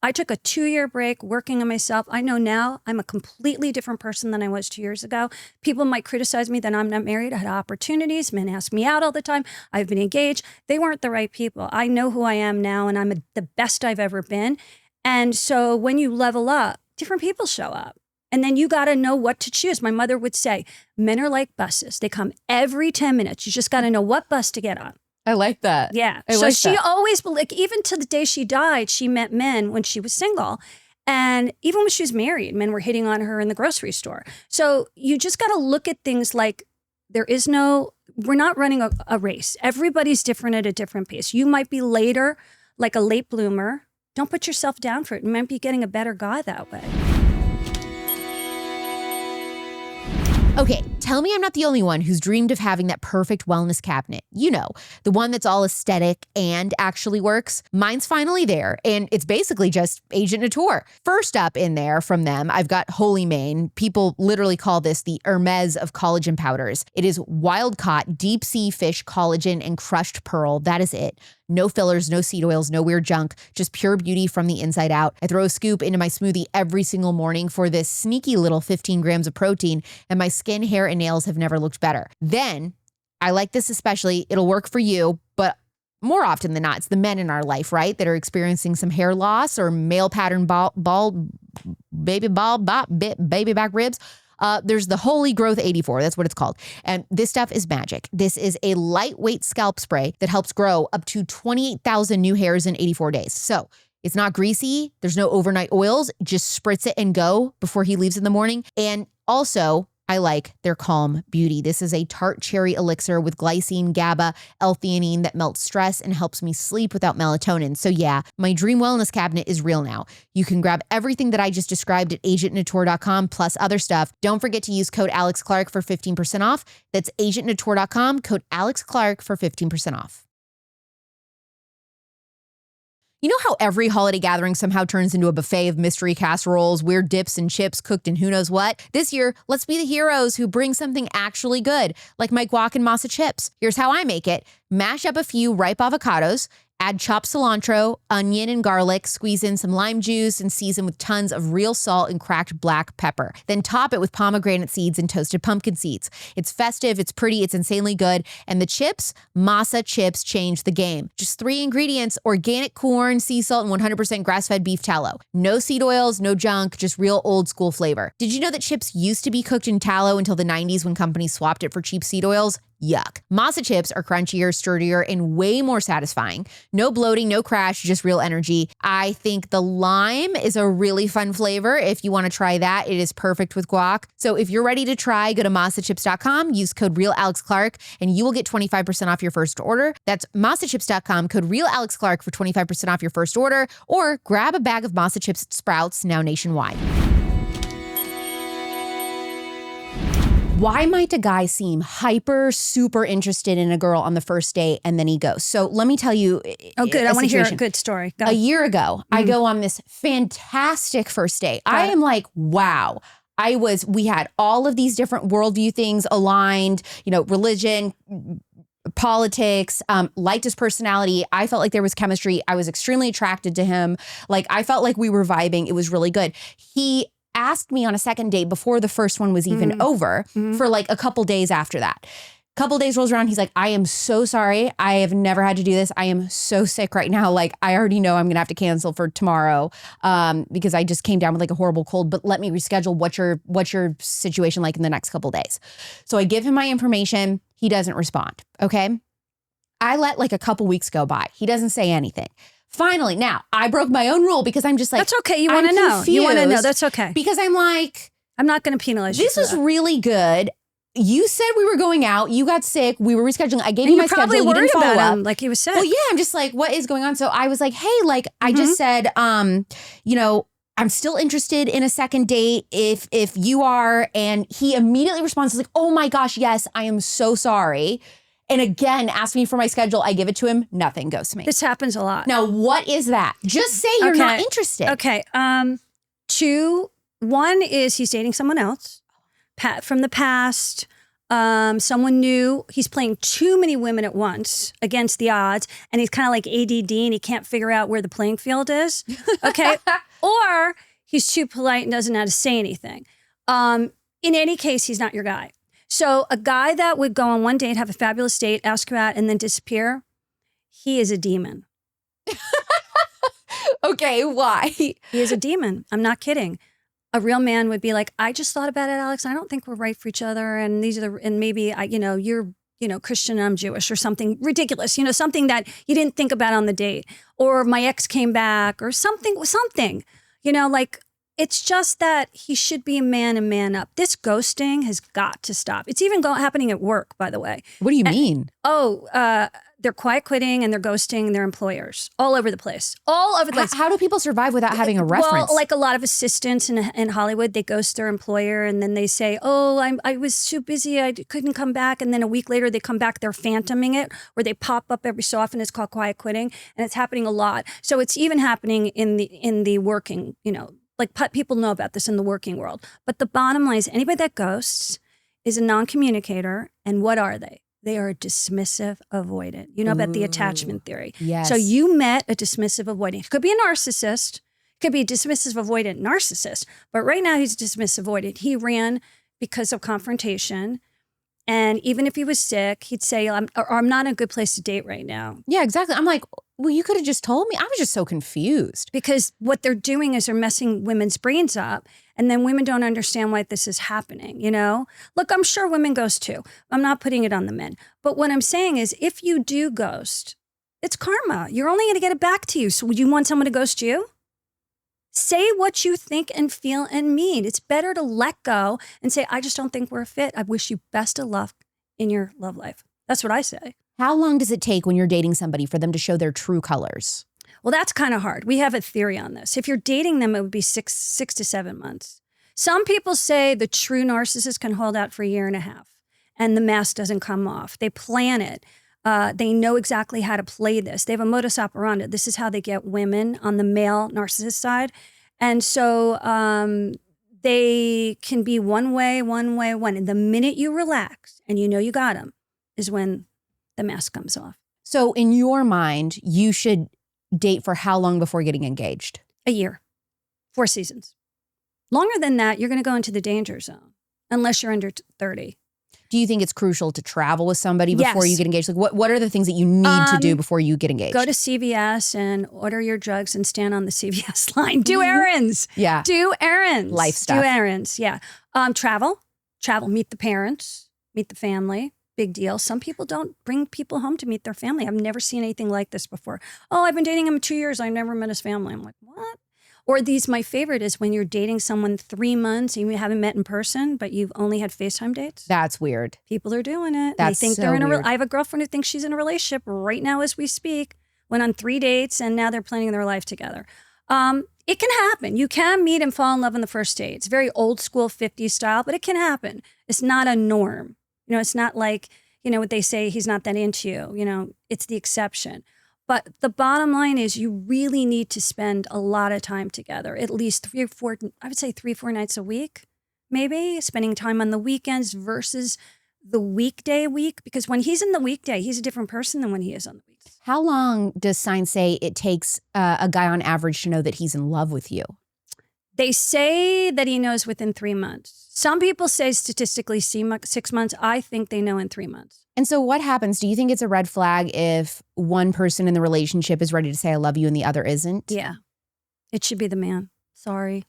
I took a 2-year break working on myself. I know now I'm a completely different person than I was 2 years ago. People might criticize me that I'm not married. I had opportunities. Men ask me out all the time. I've been engaged. They weren't the right people. I know who I am now and I'm the best I've ever been. And so when you level up, different people show up. And then you got to know what to choose. My mother would say, men are like buses. They come every 10 minutes. You just got to know what bus to get on. I like that. Yeah. So she always, like, even to the day she died, she met men when she was single. And even when she was married, men were hitting on her in the grocery store. So you just got to look at things like we're not running a race. Everybody's different at a different pace. You might be later, like a late bloomer. Don't put yourself down for it. You might be getting a better guy that way. Okay, tell me I'm not the only one who's dreamed of having that perfect wellness cabinet. You know, the one that's all aesthetic and actually works. Mine's finally there, and it's basically just Agent Natur. First up in there from them, I've got Holy Mane. People literally call this the Hermes of collagen powders. It is wild-caught, deep-sea fish collagen and crushed pearl. That is it. No fillers, no seed oils, no weird junk, just pure beauty from the inside out. I throw a scoop into my smoothie every single morning for this sneaky little 15 grams of protein, and my skin, hair, and nails have never looked better. Then, I like this especially, it'll work for you, but more often than not, it's the men in our life, right, that are experiencing some hair back ribs. There's the Holy Growth 84. That's what it's called. And this stuff is magic. This is a lightweight scalp spray that helps grow up to 28,000 new hairs in 84 days. So it's not greasy. There's no overnight oils. Just spritz it and go before he leaves in the morning. And also, I like their Calm Beauty. This is a tart cherry elixir with glycine, GABA, L-theanine that melts stress and helps me sleep without melatonin. So yeah, my dream wellness cabinet is real now. You can grab everything that I just described at agentnatur.com plus other stuff. Don't forget to use code Alex Clark for 15% off. That's agentnatur.com, code Alex Clark for 15% off. You know how every holiday gathering somehow turns into a buffet of mystery casseroles, weird dips and chips cooked in who knows what? This year, let's be the heroes who bring something actually good, like my guac and masa chips. Here's how I make it. Mash up a few ripe avocados, add chopped cilantro, onion, and garlic, squeeze in some lime juice, and season with tons of real salt and cracked black pepper. Then top it with pomegranate seeds and toasted pumpkin seeds. It's festive, it's pretty, it's insanely good. And the chips, masa chips, change the game. Just 3 ingredients: organic corn, sea salt, and 100% grass-fed beef tallow. No seed oils, no junk, just real old school flavor. Did you know that chips used to be cooked in tallow until the 90s when companies swapped it for cheap seed oils? Yuck. Masa chips are crunchier, sturdier, and way more satisfying. No bloating, no crash, just real energy. I think the lime is a really fun flavor. If you want to try that, it is perfect with guac. So if you're ready to try, go to masachips.com, use code RealAlexClark, and you will get 25% off your first order. That's masachips.com, code RealAlexClark for 25% off your first order, or grab a bag of masa chips at Sprouts, now nationwide. Why might a guy seem hyper, super interested in a girl on the first date and then he goes? So let me tell you. Oh, good. I want to hear a good story. Go. A year ago, I go on this fantastic first date. I am like, wow. We had all of these different worldview things aligned, religion, politics, liked his personality. I felt like there was chemistry. I was extremely attracted to him. Like, I felt like we were vibing. It was really good. He asked me on a second date before the first one was even over for like a couple days after that. Couple days rolls around. He's like, I am so sorry. I have never had to do this. I am so sick right now. Like, I already know I'm going to have to cancel for tomorrow because I just came down with like a horrible cold, but let me reschedule. What's your situation like in the next couple days? So I give him my information. He doesn't respond. Okay. I let like a couple weeks go by. He doesn't say anything. Finally, now I broke my own rule because I'm just like, that's okay. You want to know. You want to know. That's okay. Because I'm like, I'm not going to penalize you. This was really good. You said we were going out. You got sick. We were rescheduling. I gave you my schedule. You didn't follow up. Like he was sick. Well, yeah. I'm just like, what is going on? So I was like, hey, like I just said, I'm still interested in a second date if you are. And he immediately responds like, oh my gosh, yes, I am so sorry. And again, ask me for my schedule. I give it to him. Nothing goes to me. This happens a lot. Now, what is that? Just say you're not interested. Okay. 2, 1 is he's dating someone else from the past. Someone new. He's playing too many women at once against the odds. And he's kind of like ADD and he can't figure out where the playing field is. Okay. Or he's too polite and doesn't know how to say anything. In any case, he's not your guy. So a guy that would go on one date, have a fabulous date, ask you out, and then disappear, he is a demon. Okay, why? He is a demon. I'm not kidding. A real man would be like, I just thought about it, Alex. I don't think we're right for each other. And maybe you're, Christian and I'm Jewish or something ridiculous, something that you didn't think about on the date. Or my ex came back or something, like It's just that he should be a man and man up. This ghosting has got to stop. It's even happening at work, by the way. What do you mean? They're quiet quitting and they're ghosting their employers all over the place. All over the place. How do people survive without having a reference? Well, like a lot of assistants in Hollywood, they ghost their employer and then they say, oh, I was too busy, I couldn't come back. And then a week later, they come back, they're phantoming it, or they pop up every so often. It's called quiet quitting. And it's happening a lot. So it's even happening in the working, like people know about this in the working world. But the bottom line is anybody that ghosts is a non-communicator. And what are they? They are a dismissive avoidant. You know about the attachment theory. Yes. So you met a dismissive avoidant. It could be a narcissist. It could be a dismissive avoidant narcissist. But right now he's a dismissive avoidant. He ran because of confrontation. And even if he was sick, he'd say, I'm not in a good place to date right now. Yeah, exactly. I'm like, well, you could have just told me. I was just so confused. Because what they're doing is they're messing women's brains up. And then women don't understand why this is happening, Look, I'm sure women ghost too. I'm not putting it on the men. But what I'm saying is if you do ghost, it's karma. You're only going to get it back to you. So would you want someone to ghost you? Say what you think and feel and mean. It's better to let go and say, I just don't think we're a fit. I wish you best of luck in your love life. That's what I say. How long does it take when you're dating somebody for them to show their true colors? Well, that's kind of hard. We have a theory on this. If you're dating them, it would be six to 7 months. Some people say the true narcissist can hold out for a year and a half and the mask doesn't come off. They plan it. They know exactly how to play this. They have a modus operandi. This is how they get women on the male narcissist side. And so they can be one way. And the minute you relax and you got them is when the mask comes off. So in your mind, you should date for how long before getting engaged? A year, 4 seasons. Longer than that, you're going to go into the danger zone unless you're under 30. Do you think it's crucial to travel with somebody before Yes. you get engaged? Like what are the things that you need to do before you get engaged? Go to CVS and order your drugs and stand on the CVS line. Do errands. Yeah. Do errands. Life stuff. Do errands. Yeah. Travel. Meet the parents. Meet the family. Big deal. Some people don't bring people home to meet their family. I've never seen anything like this before. Oh, I've been dating him 2 years. I never met his family. I'm like, what? Or my favorite is when you're dating someone 3 months and you haven't met in person, but you've only had FaceTime dates. That's weird. People are doing it. That's They think so they're in a. weird. I have a girlfriend who thinks she's in a relationship right now as we speak. Went on 3 dates and now they're planning their life together. It can happen. You can meet and fall in love on the first date. It's very old school 50s style, but it can happen. It's not a norm. It's not like, what they say, he's not that into you. It's the exception. But the bottom line is you really need to spend a lot of time together, at least 3 or 4, I would say 3 or 4 nights a week, maybe spending time on the weekends versus the weekday week. Because when he's in the weekday, he's a different person than when he is on the weekends. How long does science say it takes a guy on average to know that he's in love with you? They say that he knows within 3 months. Some people say statistically 6 months. I think they know in 3 months. And so what happens? Do you think it's a red flag if one person in the relationship is ready to say I love you and the other isn't? Yeah. It should be the man. Sorry.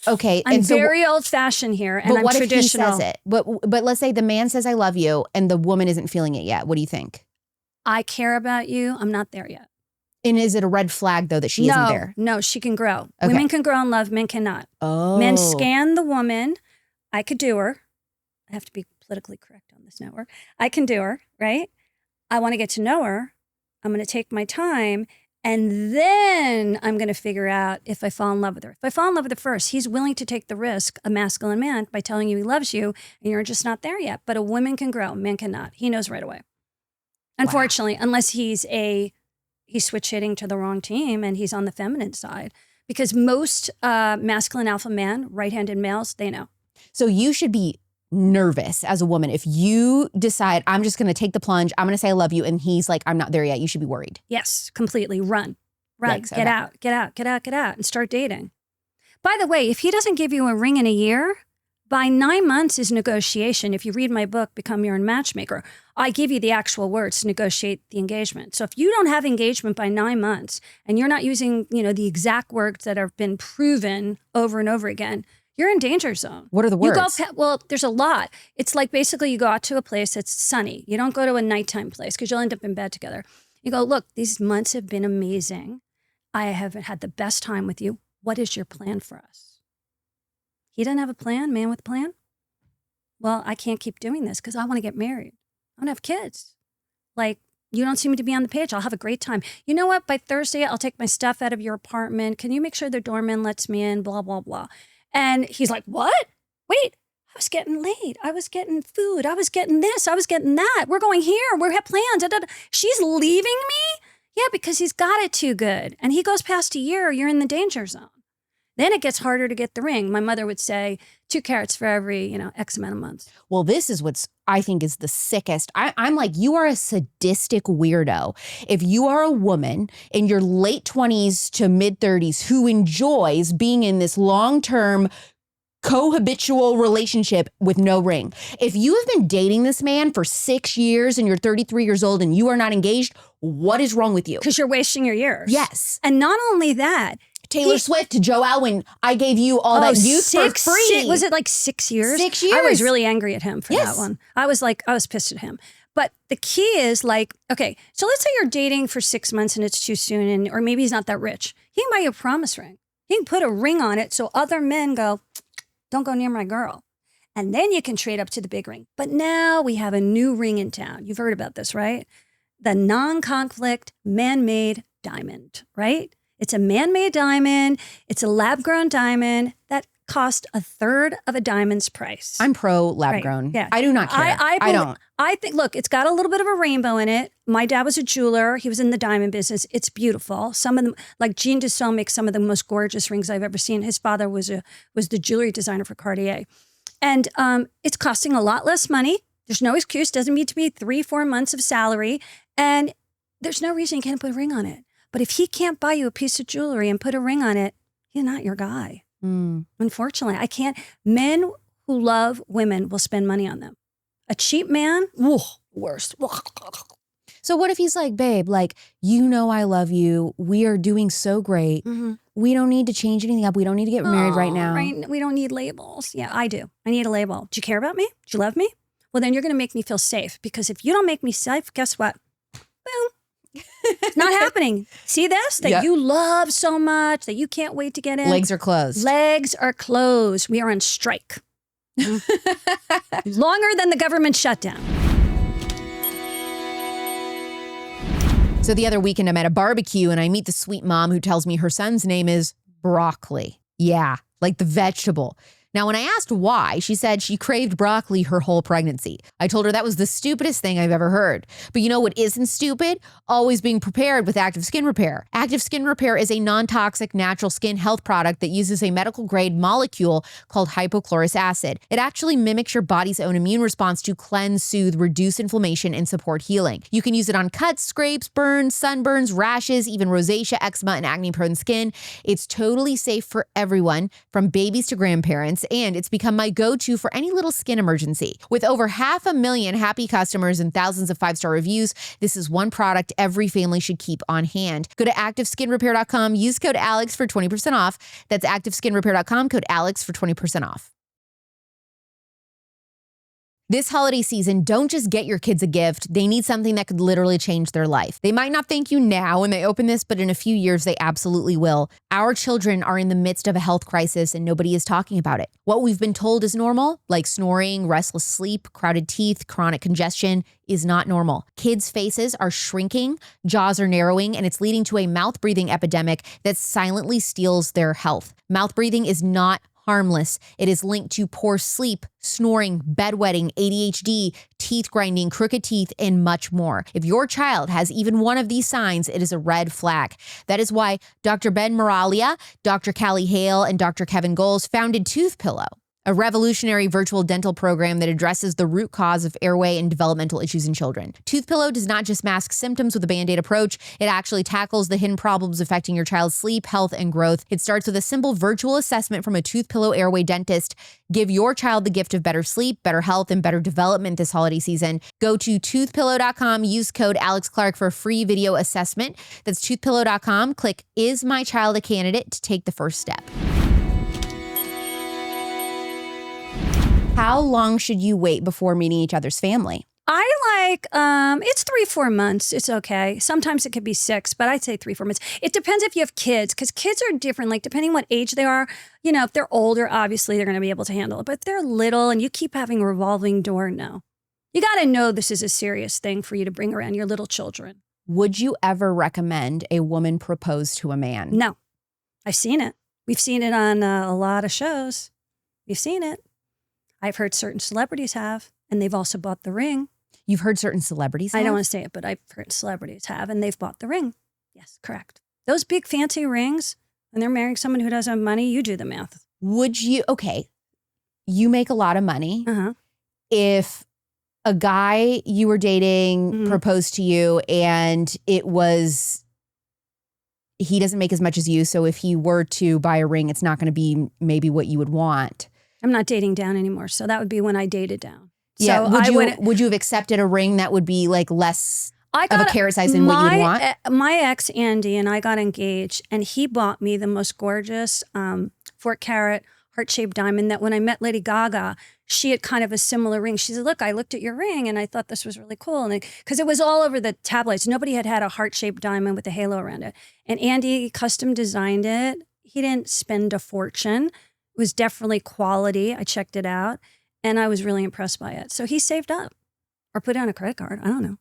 Okay. I'm and so, very old fashioned here and but I'm what traditional. if he says it? But let's say the man says I love you and the woman isn't feeling it yet. What do you think? I care about you. I'm not there yet. And is it a red flag though that she isn't there? No, she can grow. Okay. Women can grow in love, men cannot. Oh. Men scan the woman. I could do her. I have to be politically correct on this network. I can do her, right? I want to get to know her. I'm going to take my time and then I'm going to figure out if I fall in love with her. If I fall in love with her first, he's willing to take the risk, a masculine man, by telling you he loves you and you're just not there yet. But a woman can grow, men cannot. He knows right away. Unfortunately, unless he's switch hitting to the wrong team and he's on the feminine side. Because most masculine alpha men, right-handed males, they know. So you should be nervous as a woman. If you decide, I'm just going to take the plunge, I'm going to say I love you, and he's like, I'm not there yet, you should be worried. Yes, completely. Run. Yikes, Get out, and start dating. By the way, if he doesn't give you a ring in a year, by 9 months is negotiation. If you read my book, Become Your Own Matchmaker, I give you the actual words to negotiate the engagement. So if you don't have engagement by 9 months and you're not using, the exact words that have been proven over and over again, you're in danger zone. What are the words? Well, there's a lot. It's like basically you go out to a place that's sunny. You don't go to a nighttime place because you'll end up in bed together. You go, look, these months have been amazing. I have had the best time with you. What is your plan for us? He doesn't have a plan, man with a plan. Well, I can't keep doing this because I want to get married. I want to have kids. Like, you don't seem to be on the page. I'll have a great time. You know what? By Thursday, I'll take my stuff out of your apartment. Can you make sure the doorman lets me in? Blah, blah, blah. And he's like, what? Wait, I was getting laid. I was getting food. I was getting this. I was getting that. We're going here. We have plans. Da, da, da. She's leaving me? Yeah, because he's got it too good. And he goes past a year, you're in the danger zone. Then it gets harder to get the ring. My mother would say 2 carats for every, X amount of months. Well, this is what's I think is the sickest. I'm like, you are a sadistic weirdo. If you are a woman in your late 20s to mid 30s who enjoys being in this long-term cohabitual relationship with no ring. If you have been dating this man for 6 years and you're 33 years old and you are not engaged, what is wrong with you? Because you're wasting your years. Yes. And not only that, Taylor Swift to Joe Alwyn, I gave you all that youth for free. Was it like 6 years? 6 years. I was really angry at him for that one. I was pissed at him. But the key is like, okay, so let's say you're dating for 6 months and it's too soon, or maybe he's not that rich. He can buy you a promise ring. He can put a ring on it so other men go, don't go near my girl. And then you can trade up to the big ring. But now we have a new ring in town. You've heard about this, right? The non-conflict man-made diamond, right? It's a man-made diamond. It's a lab-grown diamond that cost 1/3 of a diamond's price. I'm pro lab-grown. Right. Yeah. I do not care. I don't. I think, look, it's got a little bit of a rainbow in it. My dad was a jeweler. He was in the diamond business. It's beautiful. Some of them, like Jean Dussault makes some of the most gorgeous rings I've ever seen. His father was the jewelry designer for Cartier. And it's costing a lot less money. There's no excuse. Doesn't need to be 3-4 months of salary. And there's no reason you can't put a ring on it. But if he can't buy you a piece of jewelry and put a ring on it, he's not your guy. Unfortunately, I can't. Men who love women will spend money on them. A cheap man, worst. So what if he's like, babe, like, I love you. We are doing so great. We don't need to change anything up. We don't need to get married right now. Right? We don't need labels. Yeah, I do. I need a label. Do you care about me? Do you love me? Well, then you're going to make me feel safe, because if you don't make me safe, guess what? Boom. It's not happening. See this? That you love so much that you can't wait to get in. Legs are closed. Legs are closed. We are on strike. Longer than the government shutdown. So the other weekend I'm at a barbecue and I meet the sweet mom who tells me her son's name is broccoli. Yeah, like the vegetable. Now, when I asked why, she said she craved broccoli her whole pregnancy. I told her that was the stupidest thing I've ever heard. But you know what isn't stupid? Always being prepared with Active Skin Repair. Active Skin Repair is a non-toxic natural skin health product that uses a medical-grade molecule called hypochlorous acid. It actually mimics your body's own immune response to cleanse, soothe, reduce inflammation, and support healing. You can use it on cuts, scrapes, burns, sunburns, rashes, even rosacea, eczema, and acne-prone skin. It's totally safe for everyone, from babies to grandparents, and it's become my go-to for any little skin emergency. With over 500,000 happy customers and thousands of 5-star reviews, this is one product every family should keep on hand. Go to ActiveSkinRepair.com, use code ALEX for 20% off. That's ActiveSkinRepair.com, code ALEX for 20% off. This holiday season, don't just get your kids a gift. They need something that could literally change their life. They might not thank you now when they open this, but in a few years, they absolutely will. Our children are in the midst of a health crisis and nobody is talking about it. What we've been told is normal, like snoring, restless sleep, crowded teeth, chronic congestion, is not normal. Kids' faces are shrinking, jaws are narrowing, and it's leading to a mouth breathing epidemic that silently steals their health. Mouth breathing is not harmless. It is linked to poor sleep, snoring, bedwetting, ADHD, teeth grinding, crooked teeth, and much more. If your child has even one of these signs, it is a red flag. That is why Dr. Ben Moralia, Dr. Callie Hale, and Dr. Kevin Goles founded Tooth Pillow, a revolutionary virtual dental program that addresses the root cause of airway and developmental issues in children. Tooth Pillow does not just mask symptoms with a Band-Aid approach, it actually tackles the hidden problems affecting your child's sleep, health, and growth. It starts with a simple virtual assessment from a Tooth Pillow airway dentist. Give your child the gift of better sleep, better health, and better development this holiday season. Go to toothpillow.com, use code AlexClark for a free video assessment. That's toothpillow.com. Click "Is My Child a Candidate?" to take the first step. How long should you wait before meeting each other's family? I like, it's 3-4 months. It's okay. Sometimes it could be 6, but I'd say 3-4 months. It depends if you have kids, because kids are different. Like, depending what age they are, if they're older, obviously they're going to be able to handle it. But if they're little and you keep having a revolving door, no. You got to know this is a serious thing for you to bring around your little children. Would you ever recommend a woman propose to a man? No. I've seen it. We've seen it on a lot of shows. We've seen it. I've heard certain celebrities have, and they've also bought the ring. You've heard certain celebrities have? I don't want to say it, but I've heard celebrities have, and they've bought the ring. Yes, correct. Those big fancy rings, when they're marrying someone who doesn't have money, you do the math. Would you, okay, you make a lot of money. If a guy you were dating proposed to you and it was, he doesn't make as much as you, so if he were to buy a ring, it's not going to be maybe what you would want. I'm not dating down anymore, so that would be when I dated down. Yeah, so would you have accepted a ring that would be like less of a carrot size than what you would want? My ex, Andy, and I got engaged, and he bought me the most gorgeous 4-carat heart-shaped diamond that when I met Lady Gaga, she had kind of a similar ring. She said, look, I looked at your ring, and I thought this was really cool. And because it was all over the tabloids. Nobody had a heart-shaped diamond with a halo around it. And Andy custom designed it. He didn't spend a fortune. It was definitely quality. I checked it out. And I was really impressed by it. So he saved up or put it on a credit card. I don't know.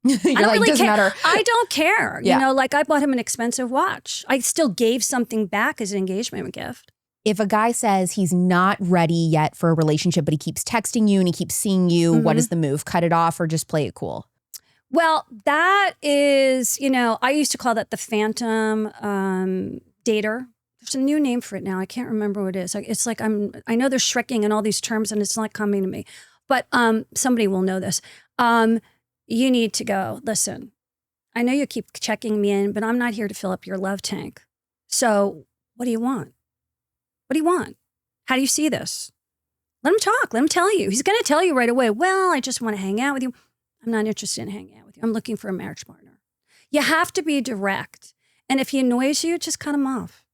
You're I don't like, really doesn't care. matter. I don't care. Yeah. Like I bought him an expensive watch. I still gave something back as an engagement gift. If a guy says he's not ready yet for a relationship, but he keeps texting you and he keeps seeing you, what is the move? Cut it off or just play it cool? Well, that is, I used to call that the phantom dater. There's a new name for it now. I can't remember what it is. It's like I know there's shrekking and all these terms and it's not coming to me. But somebody will know this. You need to go, listen, I know you keep checking me in, but I'm not here to fill up your love tank. So what do you want? What do you want? How do you see this? Let him talk. Let him tell you. He's going to tell you right away, well, I just want to hang out with you. I'm not interested in hanging out with you. I'm looking for a marriage partner. You have to be direct. And if he annoys you, just cut him off.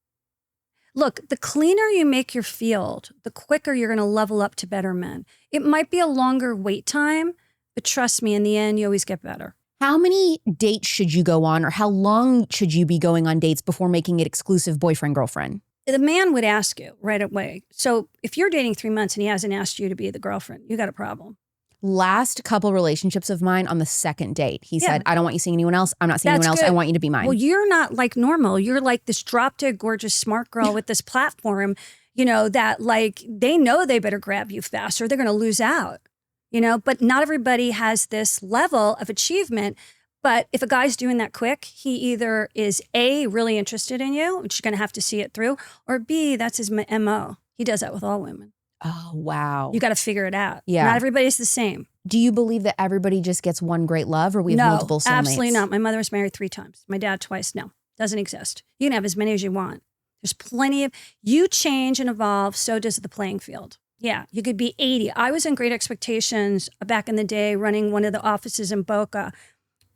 Look, the cleaner you make your field, the quicker you're going to level up to better men. It might be a longer wait time, but trust me, in the end, you always get better. How many dates should you go on or how long should you be going on dates before making it exclusive boyfriend-girlfriend? The man would ask you right away. So if you're dating 3 months and he hasn't asked you to be the girlfriend, you got a problem. Last couple relationships of mine on the second date, he said, I don't want you seeing anyone else. I'm not seeing anyone else. I want you to be mine. Well, you're not like normal. You're like this drop-dead gorgeous smart girl with this platform, that like they know they better grab you fast or they're going to lose out, but not everybody has this level of achievement. But if a guy's doing that quick, he either is A, really interested in you, which you're going to have to see it through, or B, that's his MO. He does that with all women. Oh, wow. You got to figure it out. Yeah. Not everybody's the same. Do you believe that everybody just gets one great love or we have multiple soulmates? No, absolutely not. My mother was married 3 times. My dad twice. No, doesn't exist. You can have as many as you want. There's plenty of, you change and evolve, so does the playing field. Yeah, you could be 80. I was in Great Expectations back in the day running one of the offices in Boca.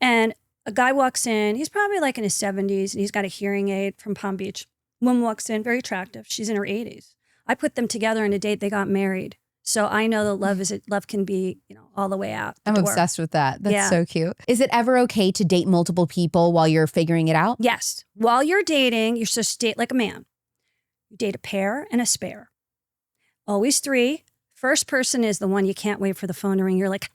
And a guy walks in, he's probably like in his 70s, and he's got a hearing aid from Palm Beach. Woman walks in, very attractive. She's in her 80s. I put them together on a date. They got married. So I know that love can be, all the way out. I'm obsessed with that. That's so cute. Is it ever okay to date multiple people while you're figuring it out? Yes. While you're dating, you're supposed to date like a man. You date a pair and a spare. Always 3. First person is the one you can't wait for the phone to ring. You're like,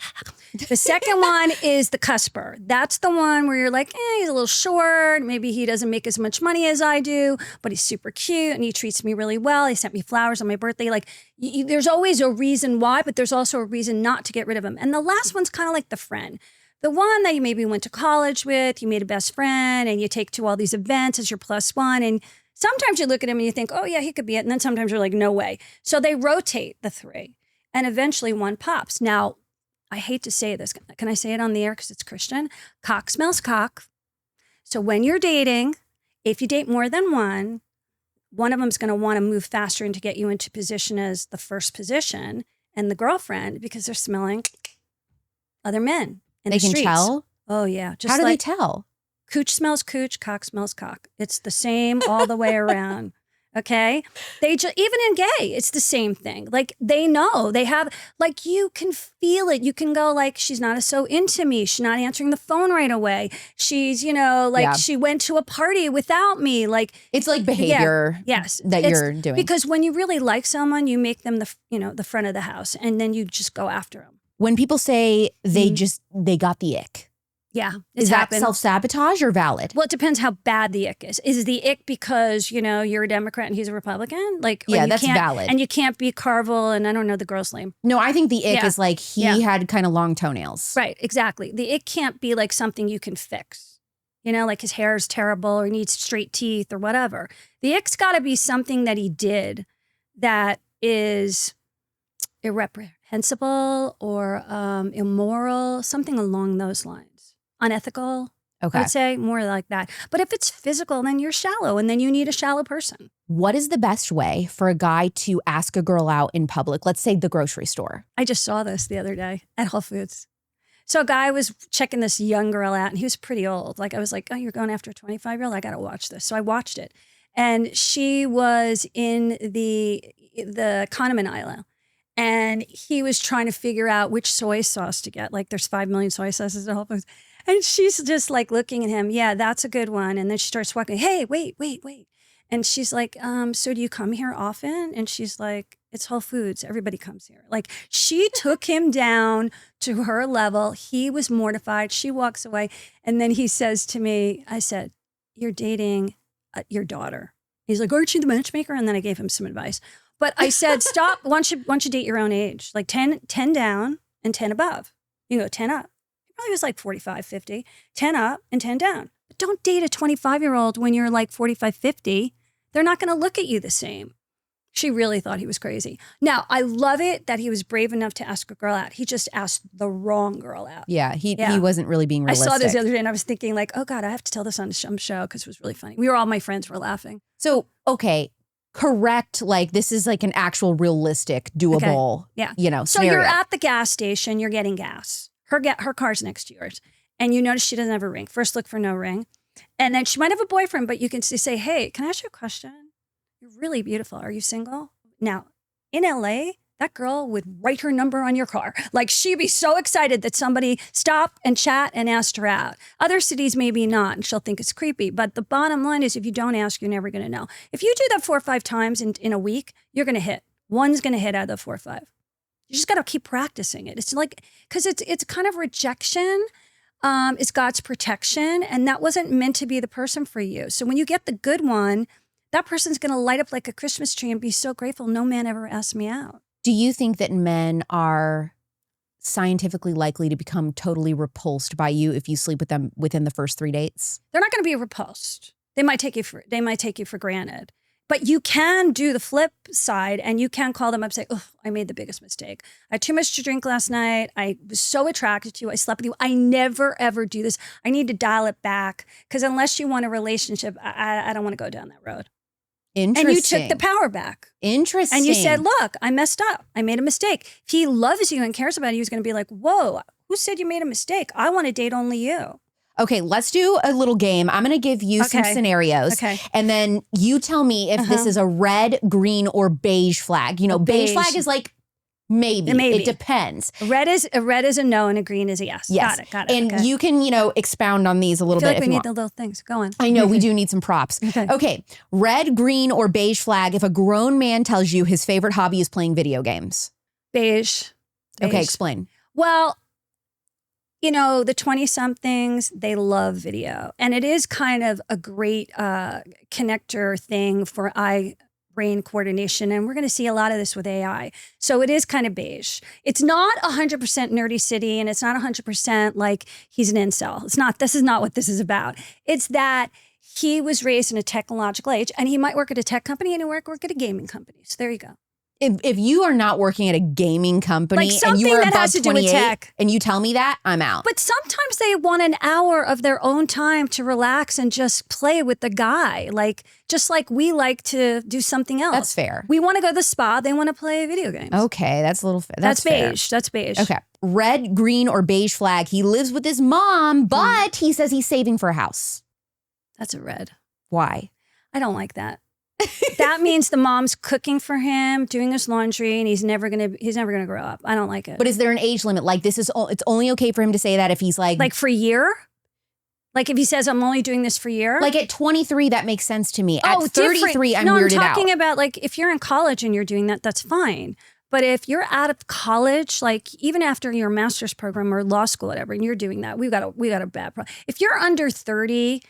the second one is the cusper. That's the one where you're like, he's a little short. Maybe he doesn't make as much money as I do, but he's super cute and he treats me really well. He sent me flowers on my birthday. Like there's always a reason why, but there's also a reason not to get rid of him. And the last one's kind of like the friend. The one that you maybe went to college with, you made a best friend and you take to all these events as your +1. And sometimes you look at him and you think, oh yeah, he could be it. And then sometimes you're like, no way. So they rotate the 3 and eventually one pops. Now, I hate to say this. Can I say it on the air because it's Christian? Cock smells cock. So when you're dating, if you date more than one of them's going to want to move faster and to get you into position as the first position and the girlfriend because they're smelling other men in the streets. They can tell? Oh, yeah. Just How do they tell? Cooch smells cooch, cock smells cock. It's the same all the way around. Okay. Even in gay, it's the same thing. Like they know they have, like you can feel it. You can go like, she's not so into me. She's not answering the phone right away. She's, she went to a party without me. Like it's like behavior you're doing. Because when you really like someone, you make them the front of the house and then you just go after them. When people say they got the ick. Yeah. Is that self-sabotage or valid? Well, it depends how bad the ick is. Is the ick because, you're a Democrat and he's a Republican? Like, that's valid. And you can't be Carvel and I don't know the girl's name. No, I think the ick is like he had kind of long toenails. Right, exactly. The ick can't be like something you can fix. Like his hair is terrible or he needs straight teeth or whatever. The ick's got to be something that he did that is irreprehensible or immoral, something along those lines. Unethical, okay. I would say, more like that. But if it's physical, then you're shallow and then you need a shallow person. What is the best way for a guy to ask a girl out in public? Let's say the grocery store. I just saw this the other day at Whole Foods. So a guy was checking this young girl out and he was pretty old. Like I was like, oh, you're going after a 25-year-old? I got to watch this. So I watched it. And she was in the condiment aisle. And he was trying to figure out which soy sauce to get. Like there's 5 million soy sauces at Whole Foods. And she's just like looking at him. Yeah, that's a good one. And then she starts walking. Hey, wait. And she's like, so do you come here often? And she's like, it's Whole Foods. Everybody comes here. Like she took him down to her level. He was mortified. She walks away. And then he says to me, I said, you're dating your daughter. He's like, aren't you the matchmaker? And then I gave him some advice. But I said, stop. Why don't you date your own age? Like 10 down and 10 above. You go 10 up. He was like 45, 50, 10 up and 10 down. But don't date a 25-year-old when you're like 45, 50. They're not going to look at you the same. She really thought he was crazy. Now, I love it that he was brave enough to ask a girl out. He just asked the wrong girl out. Yeah, he wasn't really being realistic. I saw this the other day and I was thinking like, oh God, I have to tell this on some show because it was really funny. All my friends were laughing. So, okay. Correct, like this is like an actual realistic, doable, So scenario. You're at the gas station, you're getting gas. Her car's next to yours. And you notice she doesn't have a ring. First look for no ring. And then she might have a boyfriend, but you can say, hey, can I ask you a question? You're really beautiful. Are you single? Now, in LA, that girl would write her number on your car. Like she'd be so excited that somebody stopped and chat and asked her out. Other cities, maybe not, and she'll think it's creepy. But the bottom line is if you don't ask, you're never going to know. If you do that 4 or 5 times in a week, you're going to hit. One's going to hit out of the 4 or 5. You just got to keep practicing it. It's like, because it's kind of rejection. It's God's protection. And that wasn't meant to be the person for you. So when you get the good one, that person's going to light up like a Christmas tree and be so grateful. No man ever asked me out. Do you think that men are scientifically likely to become totally repulsed by you if you sleep with them within the first 3 dates? They're not going to be repulsed. They might take you for granted. But you can do the flip side and you can call them up and say, oh, I made the biggest mistake. I had too much to drink last night. I was so attracted to you. I slept with you. I never, ever do this. I need to dial it back because unless you want a relationship, I don't want to go down that road. Interesting. And you took the power back. Interesting. And you said, look, I messed up. I made a mistake. If he loves you and cares about you, he's going to be like, whoa, who said you made a mistake? I want to date only you. Okay, let's do a little game. I'm going to give you some scenarios. Okay. And then you tell me if this is a red, green, or beige flag. Beige flag is like maybe. It depends. A red is a no and a green is a yes. Yes. Got it. And you can, expound on these a little I feel bit like if we you need want. the little things. Go on. I know, we do need some props. Okay. Red, green, or beige flag if a grown man tells you his favorite hobby is playing video games. Beige. Okay, explain. Well, the 20-somethings, they love video. And it is kind of a great connector thing for eye-brain coordination. And we're going to see a lot of this with AI. So it is kind of beige. It's not 100% nerdy city, and it's not 100% like he's an incel. This is not what this is about. It's that he was raised in a technological age, and he might work at a tech company and work at a gaming company. So there you go. If you are not working at a gaming company and you are above 28 and you tell me that, I'm out. But sometimes they want an hour of their own time to relax and just play with the guy. Just like we like to do something else. That's fair. We want to go to the spa. They want to play video games. Okay, that's a little fair. That's beige. That's beige. Okay. Red, green, or beige flag. He lives with his mom, but he says he's saving for a house. That's a red. Why? I don't like that. That means the mom's cooking for him, doing his laundry, and he's never gonna grow up. I don't like it. But is there an age limit? Like it's only okay for him to say that if he's like for a year? Like if he says, I'm only doing this for a year? Like at 23, that makes sense to me. At 33, I'm weirded out. No, I'm talking about like if you're in college and you're doing that, that's fine. But if you're out of college, like even after your master's program or law school, whatever, and you're doing that, we got a bad problem. If you're under 30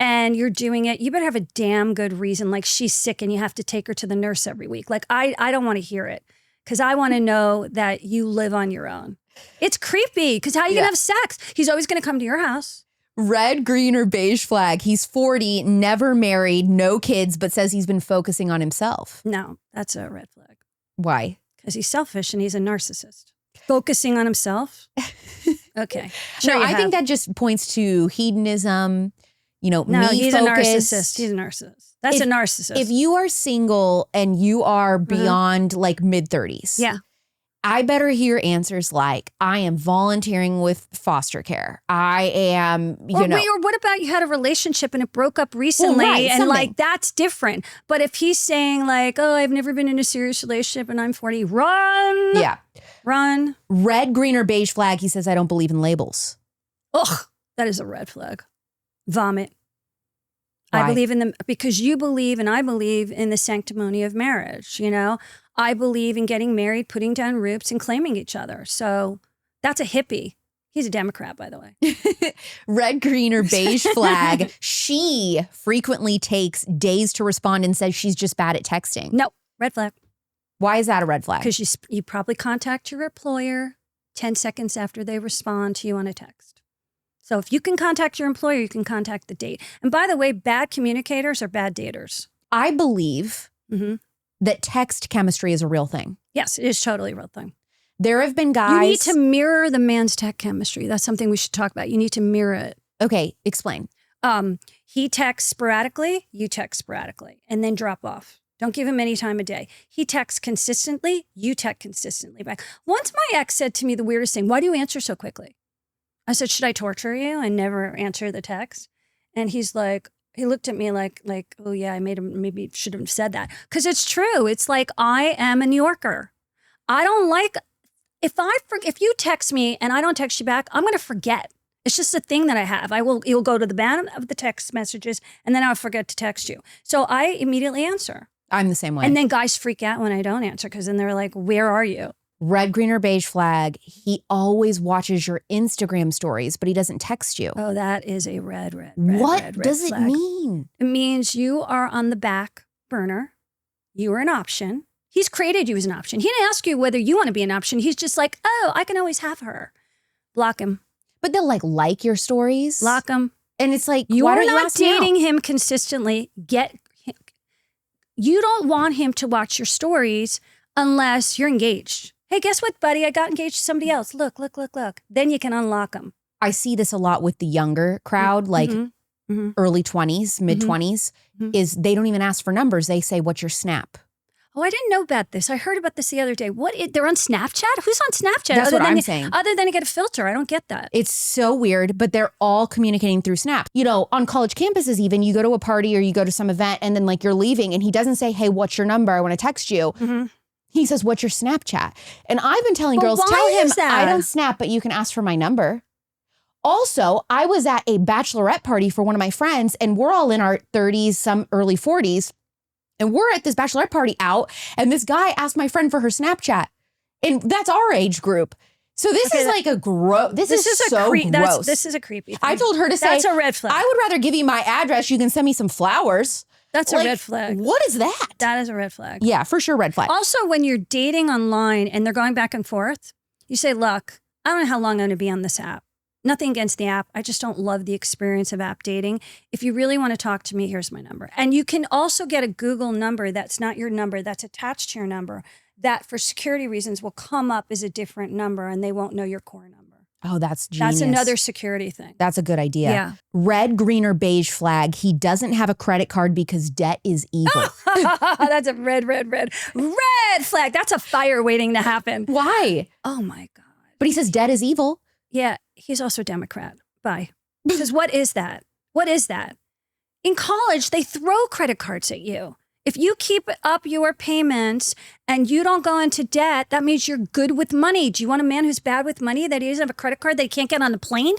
and you're doing it, you better have a damn good reason. Like she's sick and you have to take her to the nurse every week. Like I don't want to hear it because I want to know that you live on your own. It's creepy because how are you going to have sex? He's always going to come to your house. Red, green, or beige flag. He's 40, never married, no kids, but says he's been focusing on himself. No, that's a red flag. Why? Because he's selfish and he's a narcissist. Focusing on himself? Okay. Sure, no, I think that just points to hedonism, no, he's a narcissist. He's a narcissist. That's a narcissist. If you are single and you are beyond like mid-30s. Yeah. I better hear answers like, I am volunteering with foster care. I am, or what about you had a relationship and it broke up recently and like that's different. But if he's saying like, oh, I've never been in a serious relationship and I'm 40, run. Yeah. Run. Red, green, or beige flag. He says, I don't believe in labels. Ugh, that is a red flag. Vomit. Why? I believe in them because you believe and I believe in the sanctimony of marriage, you know? I believe in getting married, putting down roots, and claiming each other. So that's a hippie. He's a Democrat, by the way. Red, green, or beige flag. She frequently takes days to respond and says she's just bad at texting. No, red flag. Why is that a red flag? Because you probably contact your employer 10 seconds after they respond to you on a text. So if you can contact your employer, you can contact the date. And by the way, bad communicators are bad daters. I believe that text chemistry is a real thing. Yes, it is totally a real thing. There have been guys. You need to mirror the man's tech chemistry. That's something we should talk about. You need to mirror it. Okay, explain. He texts sporadically, you text sporadically, and then drop off. Don't give him any time of day. He texts consistently, you text consistently back. Once my ex said to me the weirdest thing, why do you answer so quickly? I said, should I torture you and never answer the text? And he's like, he looked at me like, oh yeah, I made him, maybe should have said that. Because it's true. It's like, I am a New Yorker. I don't like, if you text me and I don't text you back, I'm going to forget. It's just a thing that I have. You'll go to the bottom of the text messages and then I'll forget to text you. So I immediately answer. I'm the same way. And then guys freak out when I don't answer because then they're like, where are you? Red, green, or beige flag. He always watches your Instagram stories, but he doesn't text you. Oh, that is a red What does it flag. mean? It means you are on the back burner. You are an option. He's created you as an option. He didn't ask you whether you want to be an option. He's just like, oh, I can always have her. Block him. But they'll like your stories. Block him. And it's like, you why are don't you not ask me out? dating him consistently. You don't want him to watch your stories unless you're engaged. Hey, guess what, buddy? I got engaged to somebody else. Look. Then you can unlock them. I see this a lot with the younger crowd, like early 20s, mid 20s, is they don't even ask for numbers. They say, what's your Snap? Oh, I didn't know about this. I heard about this the other day. They're on Snapchat? Who's on Snapchat? That's what I'm saying. Other than to get a filter. I don't get that. It's so weird, but they're all communicating through Snap. You know, on college campuses even, you go to a party or you go to some event and then like you're leaving and he doesn't say, hey, what's your number? I want to text you. He says, what's your Snapchat? And I've been telling girls, tell him I don't Snap, but you can ask for my number. Also, I was at a bachelorette party for one of my friends and we're all in our 30s, some early 40s. And we're at this bachelorette party out and this guy asked my friend for her Snapchat. And that's our age group. So this is like a gross, this is so gross. This is a creepy thing. I told her to say, that's a red flag. I would rather give you my address. You can send me some flowers. That's a red flag. What is that? That is a red flag. Yeah, for sure, red flag. Also, when you're dating online and they're going back and forth, you say, look, I don't know how long I'm going to be on this app. Nothing against the app. I just don't love the experience of app dating. If you really want to talk to me, here's my number. And you can also get a Google number that's not your number, that's attached to your number, that for security reasons will come up as a different number and they won't know your core number. Oh, that's genius. That's another security thing. That's a good idea. Yeah. Red, green, or beige flag. He doesn't have a credit card because debt is evil. That's a red flag. That's a fire waiting to happen. Why? Oh my God. But he says debt is evil. Yeah, he's also a Democrat. Bye. Because what is that? What is that? In college, they throw credit cards at you. If you keep up your payments and you don't go into debt, that means you're good with money. Do you want a man who's bad with money, that he doesn't have a credit card, that he can't get on the plane?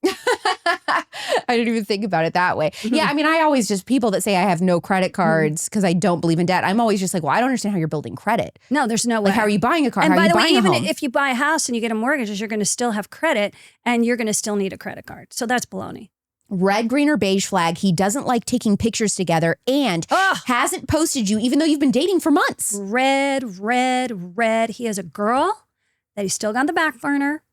I didn't even think about it that way. Yeah, I mean, I always just, people that say I have no credit cards because I don't believe in debt, I'm always just like, well, I don't understand how you're building credit. No, there's no way. Like, how are you buying a car? And how by are you the way, buying a even home? if you buy a house and you get a mortgage, you're going to still have credit and you're going to still need a credit card. So that's baloney. Red, green, or beige flag, he doesn't like taking pictures together and hasn't posted you even though you've been dating for months. Red, red, red. He has a girl that he's still got on the back burner,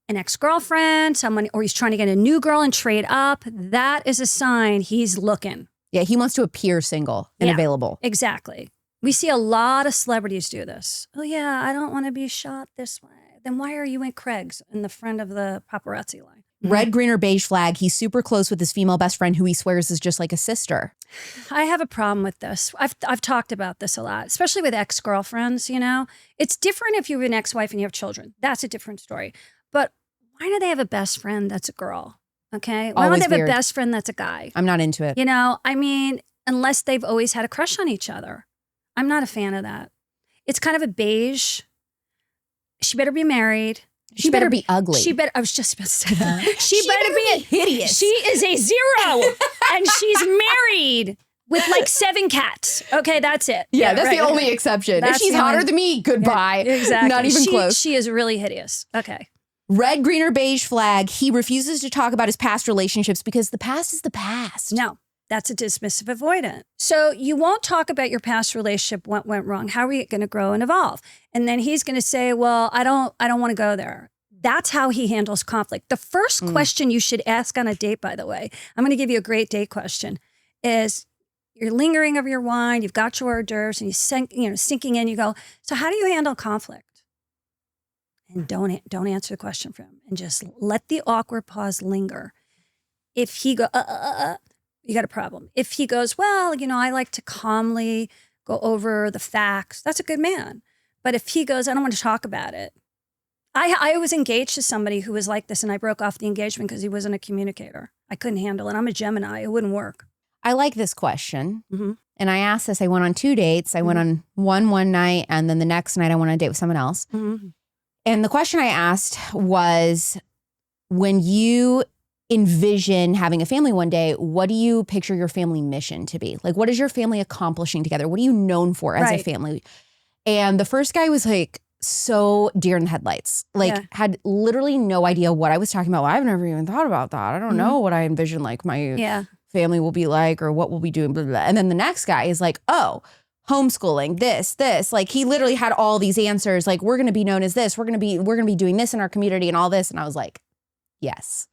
an ex-girlfriend, someone, or he's trying to get a new girl and trade up. That is a sign he's looking. Yeah, he wants to appear single and available. Exactly. We see a lot of celebrities do this. Oh yeah, I don't want to be shot this way. Then why are you in Craig's in the front of the paparazzi line? Red, green, or beige flag, he's super close with his female best friend who he swears is just like a sister. I have a problem with this. I've talked about this a lot, especially with ex-girlfriends, you know. It's different if you have an ex-wife and you have children. That's a different story. But why do they have a best friend that's a girl? Okay? Why don't they have a best friend that's a guy? I'm not into it. You know, I mean, unless they've always had a crush on each other. I'm not a fan of that. It's kind of a beige. She better be married. She better be ugly. I was just about to say that. She better be hideous. She is a 0 and she's married with like 7 cats. Okay, that's it. Yeah, that's the only exception. If she's hotter than me, goodbye. Yeah, exactly. Not even close. She is really hideous. Okay. Red, green, or beige flag, he refuses to talk about his past relationships because the past is the past. No. That's a dismissive avoidant. So you won't talk about your past relationship, what went wrong. How are you going to grow and evolve? And then he's going to say, well, I don't want to go there. That's how he handles conflict. The first question you should ask on a date, by the way, I'm going to give you a great date question, is you're lingering over your wine, you've got your hors d'oeuvres, and you're sinking in, you go, so how do you handle conflict? And don't answer the question for him and just let the awkward pause linger. If he go, you got a problem. If he goes, well, you know, I like to calmly go over the facts, that's a good man. But if he goes, I don't want to talk about it. I was engaged to somebody who was like this and I broke off the engagement because he wasn't a communicator. I couldn't handle it. I'm a Gemini. It wouldn't work. I like this question. And I asked this, I went on 2 dates. I went on one night and then the next night I went on a date with someone else. And the question I asked was, when you envision having a family one day, what do you picture your family mission to be? Like, what is your family accomplishing together? What are you known for as a family? And the first guy was like so deer in the headlights, like had literally no idea what I was talking about. Well, I've never even thought about that. I don't know what I envision like my family will be like or what we'll be doing, blah, blah, blah. And then the next guy is like, oh, homeschooling, this. Like he literally had all these answers. Like, we're going to be known as this. We're going to be doing this in our community and all this. And I was like, yes.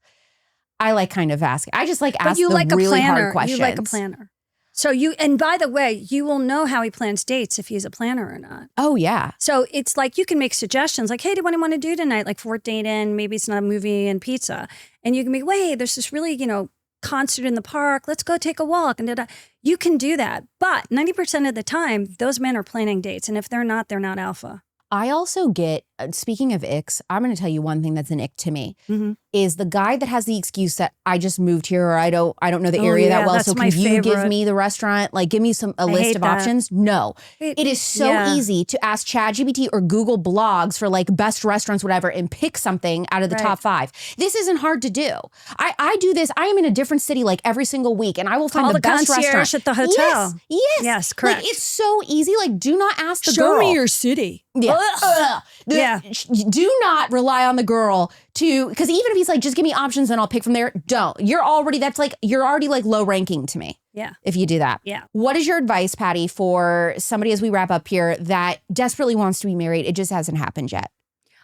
I like kind of ask. I just like ask the really hard questions. You like a planner. So and by the way, you will know how he plans dates if he's a planner or not. Oh, yeah. So it's like you can make suggestions like, hey, what do you want to do tonight? Like 4th date in, maybe it's not a movie and pizza. And you can be, wait, there's this really, you know, concert in the park. Let's go take a walk. And you can do that. But 90% of the time, those men are planning dates. And if they're not alpha. I also get, speaking of icks, I'm going to tell you one thing that's an ick to me, is the guy that has the excuse that I just moved here or I don't know the area that well, so can you give me the restaurant? Like, give me a list of options? No. It is so easy to ask ChatGPT or Google blogs for like best restaurants, whatever, and pick something out of the top 5. This isn't hard to do. I do this. I am in a different city like every single week and I will find the best restaurant. At the hotel. Yes, correct. Like, it's so easy. Like, do not ask the girl. Show me your city. Do not rely on the girl to, because even if he's like, just give me options and I'll pick from there. Don't. You're already like low ranking to me. Yeah. If you do that. Yeah. What is your advice, Patti, for somebody as we wrap up here that desperately wants to be married? It just hasn't happened yet.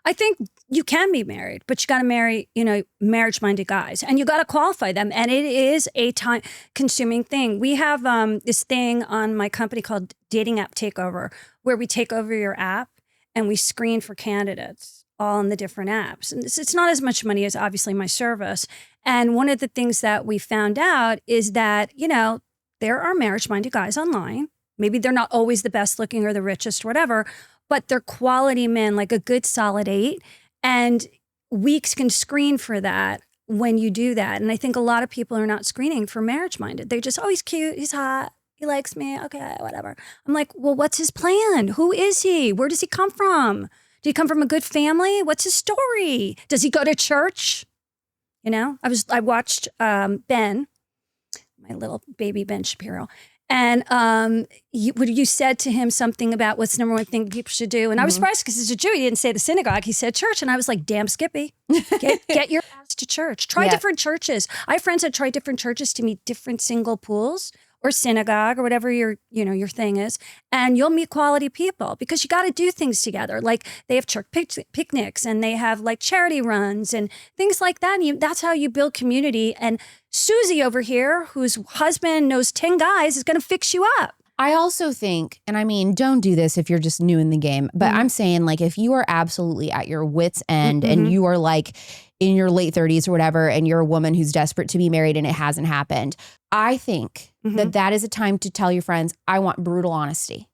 I think you can be married, but you got to marry, you know, marriage-minded guys and you got to qualify them. And it is a time-consuming thing. We have this thing on my company called Dating App Takeover, where we take over your app and we screen for candidates all on the different apps. And it's not as much money as obviously my service. And one of the things that we found out is that, you know, there are marriage-minded guys online. Maybe they're not always the best looking or the richest or whatever, but they're quality men, like a good solid 8. And weeks can screen for that when you do that. And I think a lot of people are not screening for marriage-minded. They just, oh, he's cute, he's hot, He likes me. Okay, whatever. I'm like, well, what's his plan? Who is he? Where does he come from? Did he come from a good family? What's his story? Does he go to church? You know, I watched Ben, my little baby Ben Shapiro. And you said to him something about what's the number one thing people should do. And I was surprised because he's a Jew. He didn't say the synagogue. He said church. And I was like, damn, Skippy, get your ass to church. Try different churches. I have friends that try different churches to meet different single pools or synagogue or whatever your thing is. And you'll meet quality people because you got to do things together. Like they have church picnics and they have like charity runs and things like that. And that's how you build community. And Susie over here, whose husband knows 10 guys, is going to fix you up. I also think, and I mean, don't do this if you're just new in the game, but I'm saying like if you are absolutely at your wit's end and you are like in your late 30s or whatever, and you're a woman who's desperate to be married and it hasn't happened, I think that is a time to tell your friends, I want brutal honesty.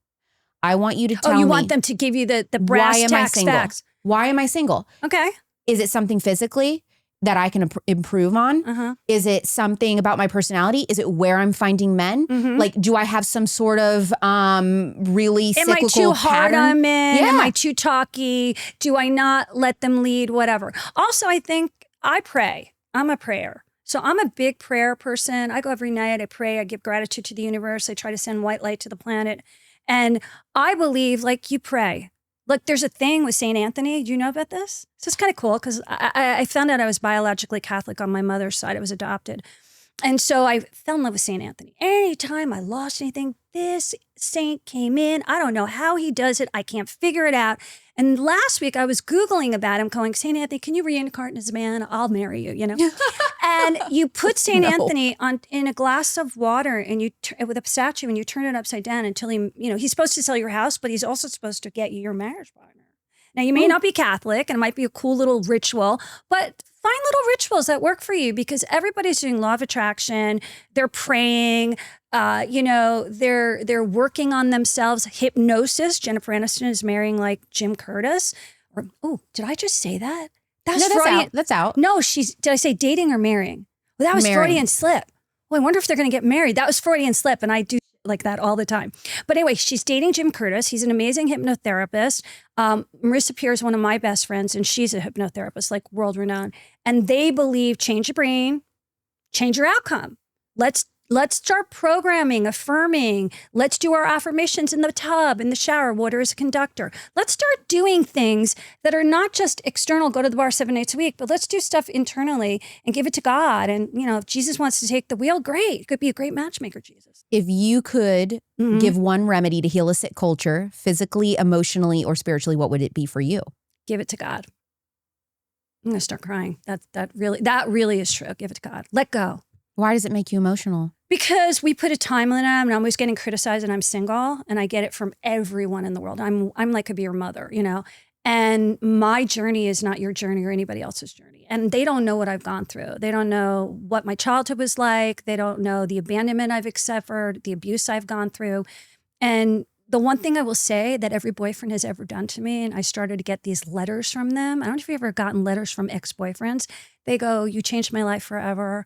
I want you to tell me. Oh, you want them to give you the brass tacks facts. Why am I single? Okay. Is it something physically that I can improve on? Is it something about my personality? Is it where I'm finding men? Like, do I have some sort of really cyclical pattern? Am I too hard on men? Yeah. Am I too talky? Do I not let them lead? Whatever. Also, I think I pray. I'm a prayer. So I'm a big prayer person. I go every night. I pray. I give gratitude to the universe. I try to send white light to the planet. And I believe, like, you pray. Look, there's a thing with St. Anthony. Do you know about this? So it's kind of cool because I found out I was biologically Catholic on my mother's side. I was adopted. And so I fell in love with St. Anthony. Anytime I lost anything, this saint came in. I don't know how he does it. I can't figure it out. And last week I was Googling about him going, St. Anthony, can you reincarnate as a man? I'll marry you, you know? And you put St. Anthony in a glass of water and with a statue and you turn it upside down until he's supposed to sell your house, but he's also supposed to get you your marriage partner. Now, you may not be Catholic and it might be a cool little ritual, but find little rituals that work for you because everybody's doing law of attraction. They're praying, they're working on themselves. Hypnosis. Jennifer Aniston is marrying like Jim Curtis. Did I just say that? That's out. No, did I say dating or marrying? Well, that was Freudian slip. Well, I wonder if they're going to get married. That was Freudian slip. And I do like that all the time. But anyway, she's dating Jim Curtis. He's an amazing hypnotherapist. Marissa Peer is one of my best friends, and she's a hypnotherapist, like world renowned. And they believe change your brain, change your outcome. Let's start programming, affirming. Let's do our affirmations in the tub, in the shower, water is a conductor. Let's start doing things that are not just external, go to the bar 7 nights a week, but let's do stuff internally and give it to God. And, if Jesus wants to take the wheel, great. It could be a great matchmaker, Jesus. If you could give one remedy to heal a sick culture, physically, emotionally, or spiritually, what would it be for you? Give it to God. I'm going to start crying. That really is true. Give it to God. Let go. Why does it make you emotional? Because we put a time limit on, and I'm always getting criticized, and I'm single, and I get it from everyone in the world. I'm like a your mother, and my journey is not your journey or anybody else's journey. And they don't know what I've gone through. They don't know what my childhood was like. They don't know the abandonment I've suffered, the abuse I've gone through. And the one thing I will say that every boyfriend has ever done to me, and I started to get these letters from them. I don't know if you've ever gotten letters from ex-boyfriends. They go, you changed my life forever.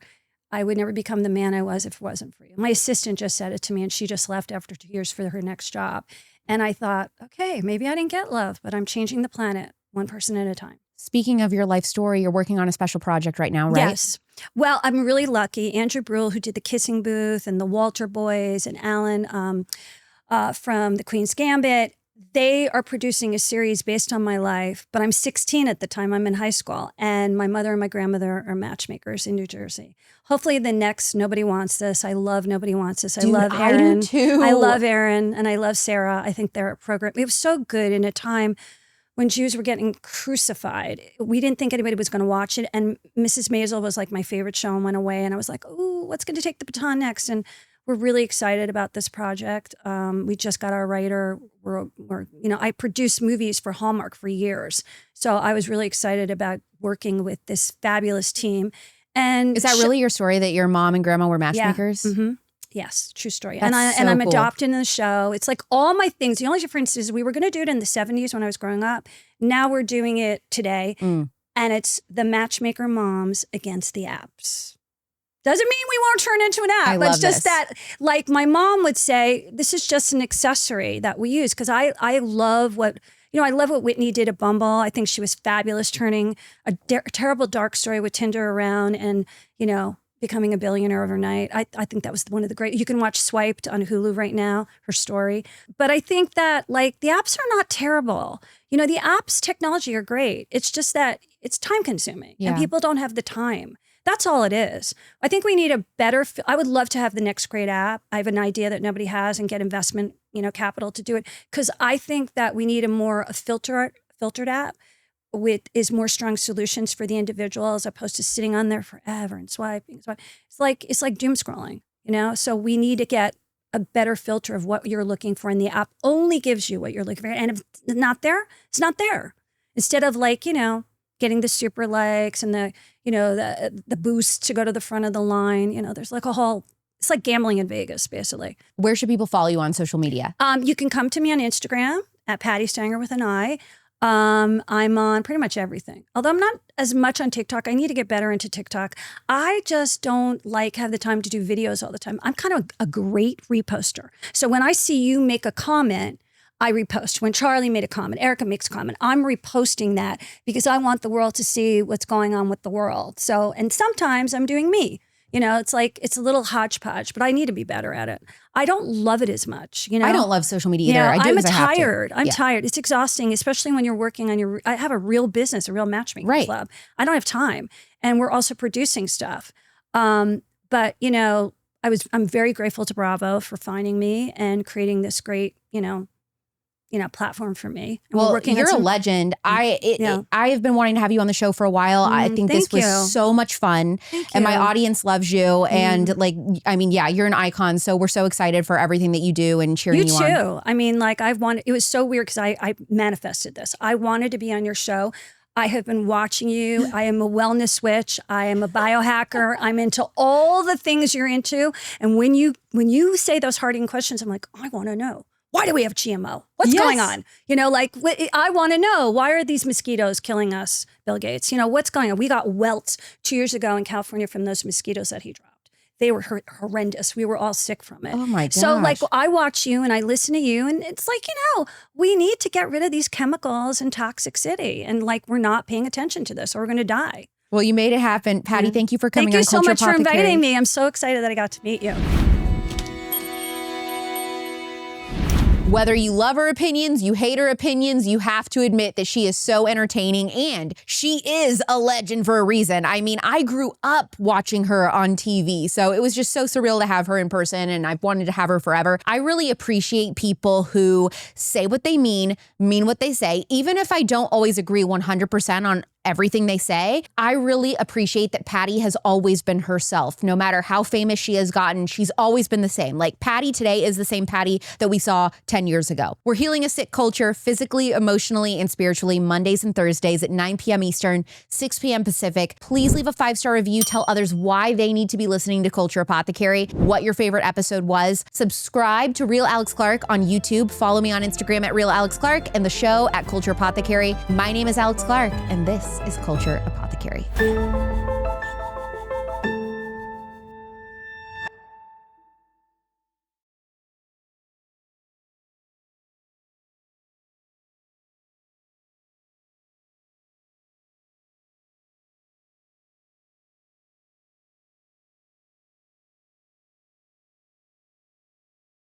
I would never become the man I was if it wasn't for you. My assistant just said it to me, and she just left after 2 years for her next job. And I thought, okay, maybe I didn't get love, but I'm changing the planet one person at a time. Speaking of your life story, you're working on a special project right now, right? Yes. Well, I'm really lucky. Andrew Brule, who did The Kissing Booth and The Walter Boys, and Alan from The Queen's Gambit, they are producing a series based on my life, but I'm 16 at the time. I'm in high school, and my mother and my grandmother are matchmakers in New Jersey. Hopefully the next Nobody Wants This. I love Nobody Wants This. I love Aaron. I do too. I love Aaron, and I love Sarah. I think their program, it was so good in a time when Jews were getting crucified. We didn't think anybody was going to watch it, and Mrs. Maisel was like my favorite show and went away, and I was like, ooh, what's going to take the baton next? And we're really excited about this project. We just got our writer. I produced movies for Hallmark for years. So I was really excited about working with this fabulous team. And is that really your story, that your mom and grandma were matchmakers? Yeah. Mm-hmm. Yes, true story. That's and I'm cool. adopted in the show. It's like all my things. The only difference is we were going to do it in the 70s when I was growing up. Now we're doing it today. And it's the matchmaker moms against the apps. Doesn't mean we won't turn into an app. I love It's just this. that, like my mom would say, this is just an accessory that we use. Because I love what, I love what Whitney did at Bumble. I think she was fabulous, turning a terrible dark story with Tinder around and, becoming a billionaire overnight. I think that was one of the great, you can watch Swiped on Hulu right now, her story. But I think that like the apps are not terrible. The apps technology are great. It's just that it's time consuming and people don't have the time. That's all it is. I think we need a better, I would love to have the next great app. I have an idea that nobody has and get investment, capital to do it. Because I think that we need a filtered app is more strong solutions for the individual as opposed to sitting on there forever and swiping. It's like doom scrolling, So we need to get a better filter of what you're looking for, and the app only gives you what you're looking for. And if it's not there, it's not there. Instead of getting the super likes and the boost to go to the front of the line. There's like it's like gambling in Vegas, basically. Where should people follow you on social media? You can come to me on Instagram at Patti Stanger with an I. I'm on pretty much everything. Although I'm not as much on TikTok. I need to get better into TikTok. I just don't have the time to do videos all the time. I'm kind of a great reposter. So when I see you make a comment, I repost. When Charlie made a comment, Erica makes a comment, I'm reposting that because I want the world to see what's going on with the world. So, and sometimes I'm doing me. It's a little hodgepodge, but I need to be better at it. I don't love it as much. I don't love social media either. I do I'm because I have to. tired. I'm tired. It's exhausting, especially when you're working on I have a real business, a real matchmaking club. I don't have time. And we're also producing stuff. But, I'm very grateful to Bravo for finding me and creating this great, platform for me. And well, you're a legend. I have been wanting to have you on the show for a while. I think this was so much fun. And my audience loves you. And you're an icon. So we're so excited for everything that you do and cheering you on. You too. I mean, it was so weird because I manifested this. I wanted to be on your show. I have been watching you. I am a wellness witch. I am a biohacker. I'm into all the things you're into. And when you say those hard-hitting questions, I'm like, I want to know. Why do we have GMO? What's going on? I want to know, why are these mosquitoes killing us, Bill Gates? What's going on? We got welts 2 years ago in California from those mosquitoes that he dropped. They were horrendous. We were all sick from it. Oh my gosh. So I watch you and I listen to you and it's we need to get rid of these chemicals and toxicity. And we're not paying attention to this or we're going to die. Well, you made it happen. Patti, thank you for coming on Culture Thank you so much Apothecary. for inviting me. I'm so excited that I got to meet you. Whether you love her opinions, you hate her opinions, you have to admit that she is so entertaining and she is a legend for a reason. I mean, I grew up watching her on TV, so it was just so surreal to have her in person and I've wanted to have her forever. I really appreciate people who say what they mean what they say, even if I don't always agree 100% on everything they say. I really appreciate that Patti has always been herself. No matter how famous she has gotten, she's always been the same. Like Patti today is the same Patti that we saw 10 years ago. We're healing a sick culture physically, emotionally, and spiritually Mondays and Thursdays at 9 p.m. Eastern, 6 p.m. Pacific. Please leave a 5-star review. Tell others why they need to be listening to Culture Apothecary, what your favorite episode was. Subscribe to Real Alex Clark on YouTube. Follow me on Instagram at Real Alex Clark and the show at Culture Apothecary. My name is Alex Clark, and this is Culture Apothecary.